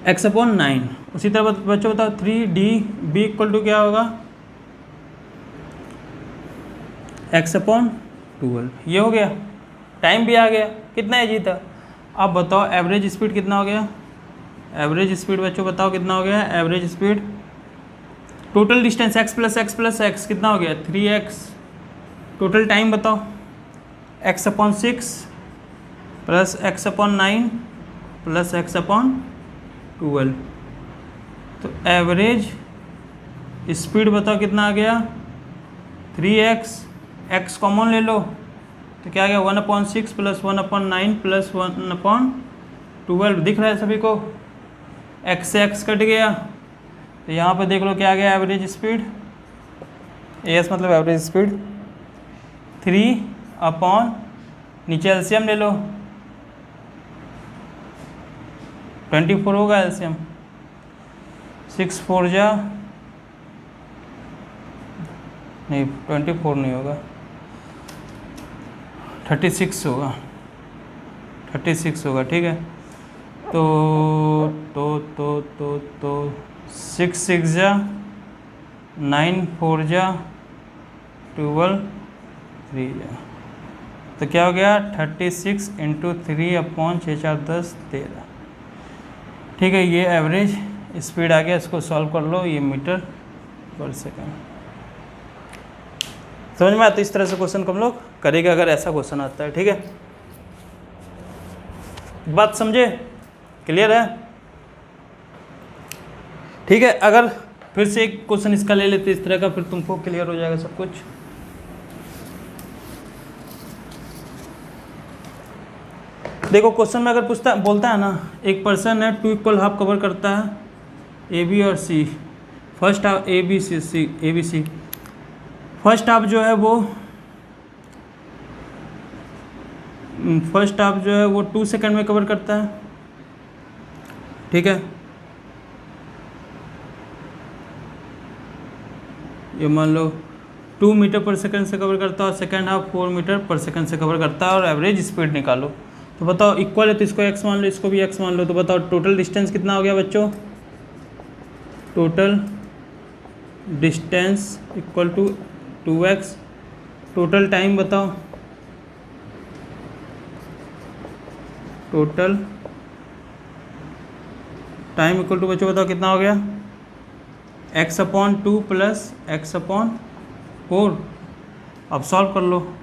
x upon 9। उसी तरह बच्चों बताओ 3 डी बी इक्वल टू क्या होगा, एक्स अपॉन 12। ये हो गया, टाइम भी आ गया, कितना है जीता। अब बताओ एवरेज स्पीड कितना हो गया, एवरेज स्पीड बच्चों बताओ कितना हो गया, average speed total distance x plus x कितना हो गया 3x। टोटल टाइम बताओ x upon 6 plus x upon 9 plus x upon 12। तो एवरेज स्पीड बताओ कितना आ गया 3x, x कॉमन ले लो तो क्या आ गया 1/6 प्लस 1/9 प्लस 1/12। दिख रहा है सभी को, x से x कट गया तो यहाँ पे देख लो क्या आ गया एवरेज स्पीड, एस मतलब एवरेज स्पीड 3 अपॉन नीचे एलसीएम ले लो 24 होगा एलसीएम, 6 4 जा नहीं 24 नहीं होगा 36 होगा, 36 होगा ठीक है। तो 6 6 जा 9 4 जा 12 3 जा, तो क्या हो गया 36 इंटू 3 अपॉन 6 4 10 13। ठीक है, ये एवरेज स्पीड आ गया, इसको सॉल्व कर लो, ये मीटर पर सेकंड। समझ में आता है, इस तरह से क्वेश्चन को हम लोग करेंगे अगर ऐसा क्वेश्चन आता है। ठीक है, बात समझे, क्लियर है। ठीक है, अगर फिर से एक क्वेश्चन इसका ले लेते इस तरह का, फिर तुमको क्लियर हो जाएगा सब कुछ। देखो क्वेश्चन में अगर पूछता बोलता है ना, एक पर्सन है 2 इक्वल हाफ कवर करता है ए बी और C, first half A B C first half जो है वो 2 सेकंड में कवर करता है। ठीक है, ये मान लो 2 मीटर पर सेकंड से कवर करता है और second half 4 metre per second से कवर करता है, और एवरेज स्पीड निकालो। तो बताओ इक्वल है तो इसको x मान लो, इसको भी x मान लो, तो बताओ टोटल डिस्टेंस कितना हो गया बच्चों, total distance equal to 2x। Total time बताओ, टोटल टाइम इक्वल टू बच्चों बताओ कितना हो गया, x upon 2 plus x upon 4। अब सॉल्व कर लो,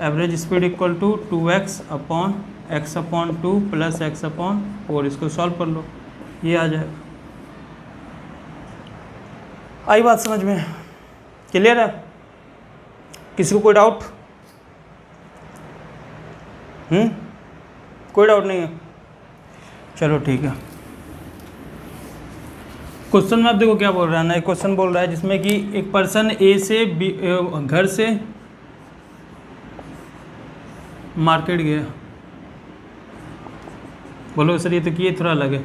average speed equal to 2x upon x upon 2 plus x upon 4। इसको सॉल्व कर लो, ये आ जाएगा। आई बात समझ में, क्लियर है, किसी को कोई डाउट? कोई डाउट नहीं है, चलो ठीक है। क्वेश्चन में आप देखो क्या बोल रहा है ना, एक क्वेश्चन बोल रहा है जिसमें कि एक पर्सन ए से घर से मार्केट गया। बोलो सर ये तो किए थोड़ा अलग है,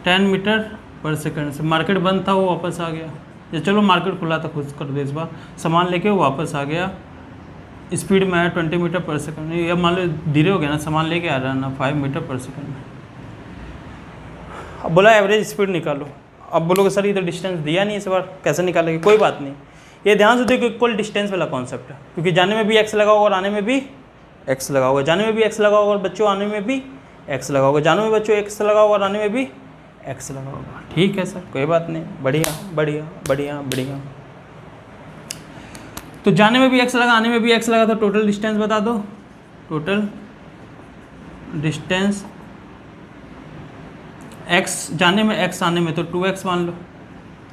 10 मीटर पर सेकंड से मार्केट बंद था, वो वापस आ गया। या चलो मार्केट खुला था, खुद कर दो इस बार, सामान लेके वो वापस आ गया, स्पीड में आया 20 मीटर पर सेकंड। या मान लो धीरे हो गया ना, सामान लेके आ रहा है ना 5 मीटर पर सेकंड में। अब बोला एवरेज स्पीड निकालो। अब बोलोगे सर ये तो डिस्टेंस दिया नहीं इस बार, कैसे निकालेंगे? कोई बात नहीं, ये ध्यान से देखो, इक्वल डिस्टेंस वाला कॉन्सेप्ट है, क्योंकि जाने में भी एक्स लगा होगा और आने में भी एक्स लगा होगा, जाने में भी एक्स लगा होगा और बच्चों आने में भी एक्स लगा होगा, जाने में बच्चों एक्स लगा होगा और आने में भी एक्स लगा होगा। ठीक है सर, कोई बात नहीं, बढ़िया बढ़िया बढ़िया बढ़िया। तो जाने में भी एक्स लगा, आने में भी एक्स लगा, तो टोटल डिस्टेंस बता दो। टोटल डिस्टेंस एक्स जाने में एक्स आने में, तो 2x मान लो।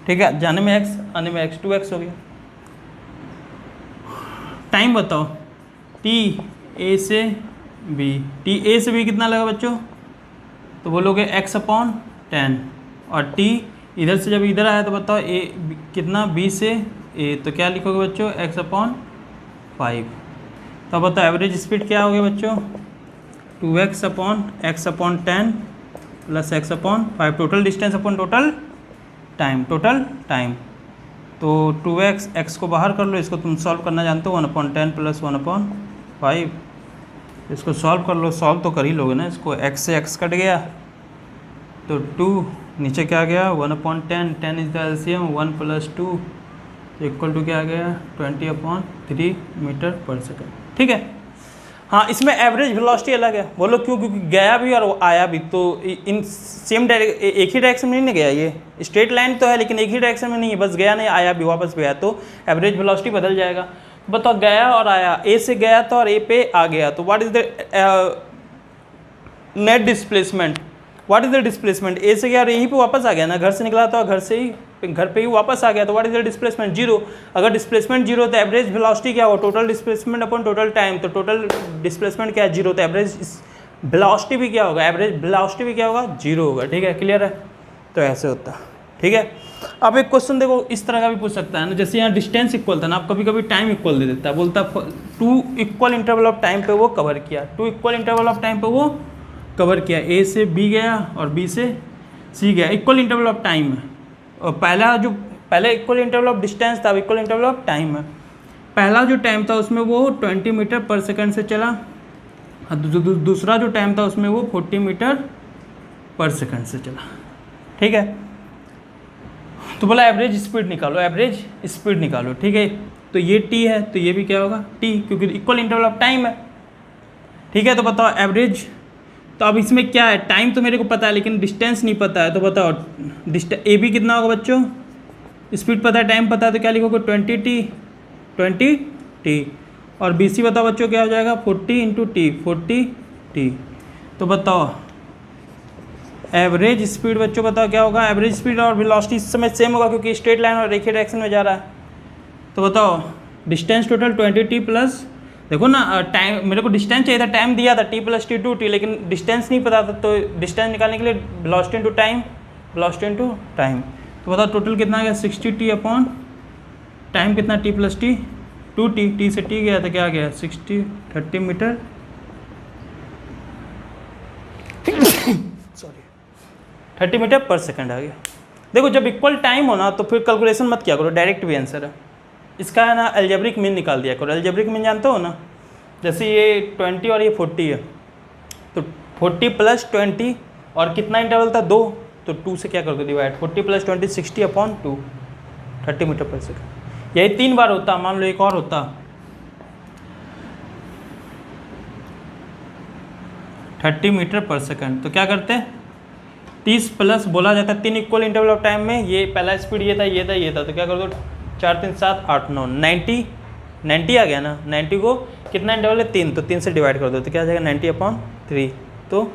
ठीक है, जाने में एक्स आने में एक्स, 2x हो गया। टाइम बताओ, टी ए से बी, टी ए से बी कितना लगा बच्चों? तो बोलोगे x अपॉन 10, और t इधर से जब इधर आया तो बताओ a कितना, b से a, तो क्या लिखोगे बच्चों x अपॉन 5। तो बताओ एवरेज स्पीड क्या हो गया बच्चों, 2x upon x upon 10 plus x upon 5। Total distance upon total time, total time तो 2x, x को बाहर कर लो, इसको तुम सॉल्व करना जानते हो, 1/10 + 1/5, इसको सॉल्व कर लो, सॉल्व तो कर ही लोगे ना इसको। x से x कट गया तो 2, नीचे क्या आ गया 1/10, 10 is the LCM, 1 + 2 equal to क्या आ गया 20/3 मीटर पर सेकेंड। ठीक है। हाँ, इसमें एवरेज वेलोसिटी अलग है, बोलो क्यों? क्योंकि गया भी और आया भी, तो इन सेम एक ही डायरेक्शन में नहीं गया, ये स्ट्रेट लाइन तो है लेकिन एक ही डायरेक्शन में नहीं है, बस गया नहीं आया भी, वापस भी आया, तो एवरेज वेलोसिटी बदल जाएगा। बताओ गया और आया, ए से गया था और ए पे आ गया, तो what is the net displacement? What is the displacement? A से गया और यहीं पे वापस आ गया ना, घर से निकला था, घर पे ही वापस आ गया, तो व्हाट इज द डिस्प्लेसमेंट? 0। अगर डिस्प्लेसमेंट 0 तो एवरेज वेलोसिटी क्या होगा? Total displacement upon total time, तो टोटल डिस्प्लेसमेंट क्या है 0, तो एवरेज वेलोसिटी भी क्या होगा? एवरेज वेलोसिटी भी क्या होगा? 0 होगा। ठीक है, क्लियर है? तो ऐसे होता है। ठीक है। अब एक क्वेश्चन देखो इस तरह का भी पूछ सकता है ना, जैसे यहाँ डिस्टेंस इक्वल था ना, आप कभी कभी टाइम इक्वल दे देता है, बोलता 2 इक्वल इंटरवल ऑफ टाइम पे वो कवर किया, 2 इक्वल इंटरवल ऑफ टाइम पे वो कवर किया, ए से बी गया और बी से सी गया, इक्वल इंटरवल ऑफ टाइम है। और पहले इक्वल इंटरवल ऑफ डिस्टेंस था, अब इक्वल इंटरवल ऑफ टाइम है। पहला जो टाइम था उसमें वो 20 मीटर पर सेकंड से चला, दूसरा जो टाइम था उसमें वो 40 मीटर पर सेकंड से चला। ठीक है। तो बोला एवरेज स्पीड निकालो, एवरेज स्पीड निकालो। ठीक है, तो ये टी है तो ये भी क्या होगा टी, क्योंकि इक्वल इंटरवल ऑफ टाइम है। ठीक है, तो बताओ एवरेज, तो अब इसमें क्या है, टाइम तो मेरे को पता है लेकिन डिस्टेंस नहीं पता है, तो बताओ ए बी कितना होगा बच्चों? स्पीड पता है, टाइम पता है, तो क्या लिखोगे 20 टी, और बी सी बताओ बच्चों क्या हो जाएगा 40 × टी, 40 टी। तो बताओ एवरेज स्पीड बच्चों बताओ क्या होगा? एवरेज स्पीड और वेलोसिटी इस समय सेम होगा क्योंकि स्ट्रेट लाइन और रेखीय डायरेक्शन में जा रहा है। तो बताओ डिस्टेंस टोटल 20t प्लस, देखो ना टाइम, मेरे को डिस्टेंस चाहिए था, टाइम दिया था t + t 2t, लेकिन डिस्टेंस नहीं पता था, तो डिस्टेंस निकालने के लिए वेलोसिटी × टाइम, वेलोसिटी × टाइम। तो बताओ टोटल कितना आ गया 60t अपॉन टाइम कितना t + t 2t, t से t गया तो क्या आ गया 30 metre sorry 30 metre per second आ गया। देखो जब इक्वल टाइम हो ना तो फिर कैलकुलेशन मत किया करो, डायरेक्ट भी आंसर है इसका, है ना। अलजेब्रिक मीन निकाल दिया करो, अलजेब्रिक मीन जानते हो ना, जैसे ये 20 और ये 40 है, तो 40 + 20 और कितना इंटरवल था 2, तो 2 से क्या करोगे डिवाइड, 40 + 20 60/2, 30 मीटर पर सेकंड। यही 3 बार होता, मान लो एक और होता 30 मीटर पर सेकंड, तो क्या करते 30 प्लस बोला जाता है 3 इक्वल इंटरवल ऑफ टाइम में, ये पहला स्पीड ये था ये था ये था, तो क्या कर दो 4 3 7 8 9 90 आ गया ना। 90 को कितना इंटरवल है 3, तो 3 से डिवाइड कर दो तो क्या आ जाएगा 90/3, तो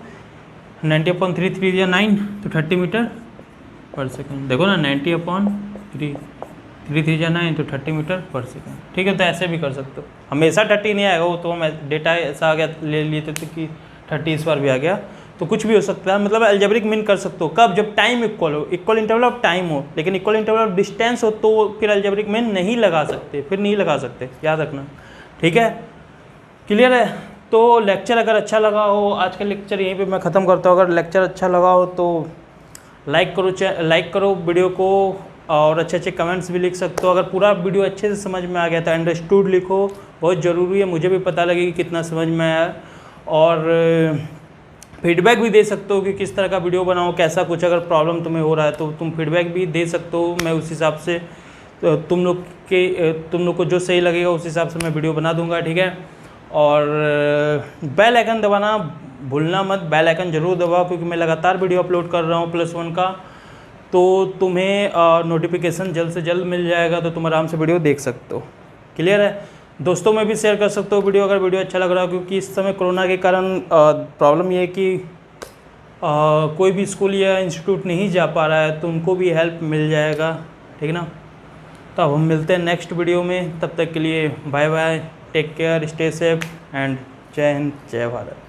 90/3 3 या 9, तो 30 मीटर पर सेकंड। देखो ना 90/3 3 3 या 9, तो 30 मीटर पर सेकंड। ठीक है, तो ऐसे भी कर सकते हो, हमेशा 30 नहीं आएगा वो, तो मैं डेटा ऐसा आ गया ले लिए थे तो कि 30 इस बार भी आ गया, तो कुछ भी हो सकता है। मतलब अलजेब्रिक मीन कर सकते हो कब, जब टाइम इक्वल हो, इक्वल इंटरवल ऑफ टाइम हो, लेकिन इक्वल इंटरवल ऑफ डिस्टेंस हो तो फिर अलजेब्रिक मीन नहीं लगा सकते, फिर नहीं लगा सकते, याद रखना। ठीक है, क्लियर है। तो लेक्चर अगर अच्छा लगा हो, आज का लेक्चर यहीं पे मैं ख़त्म करता हूँ। अगर लेक्चर अच्छा लगा हो तो लाइक करो वीडियो को, और अच्छे अच्छे कमेंट्स भी लिख सकते हो। अगर पूरा वीडियो अच्छे से समझ में आ गया तो अंडरस्टूड लिखो, बहुत ज़रूरी है, मुझे भी पता लगे कि कितना समझ में आया। और फीडबैक भी दे सकते हो कि किस तरह का वीडियो बनाओ, कैसा कुछ अगर प्रॉब्लम तुम्हें हो रहा है तो तुम फीडबैक भी दे सकते हो, मैं उस हिसाब से तुम लोग को जो सही लगेगा उस हिसाब से मैं वीडियो बना दूंगा। ठीक है, और बेल आइकन दबाना भूलना मत, बेल आइकन जरूर दबाओ क्योंकि मैं लगातार वीडियो अपलोड कर रहा हूँ +1 का, तो तुम्हें नोटिफिकेशन जल्द से जल्द मिल जाएगा, तो तुम आराम से वीडियो देख सकते हो। क्लियर है, दोस्तों में भी शेयर कर सकते हो वीडियो अगर वीडियो अच्छा लग रहा हो, क्योंकि इस समय कोरोना के कारण प्रॉब्लम ये है कि कोई भी स्कूल या इंस्टीट्यूट नहीं जा पा रहा है, तो उनको भी हेल्प मिल जाएगा। ठीक है ना, तो अब हम मिलते हैं नेक्स्ट वीडियो में, तब तक के लिए bye bye, take care, stay safe and जय हिंद, जय भारत।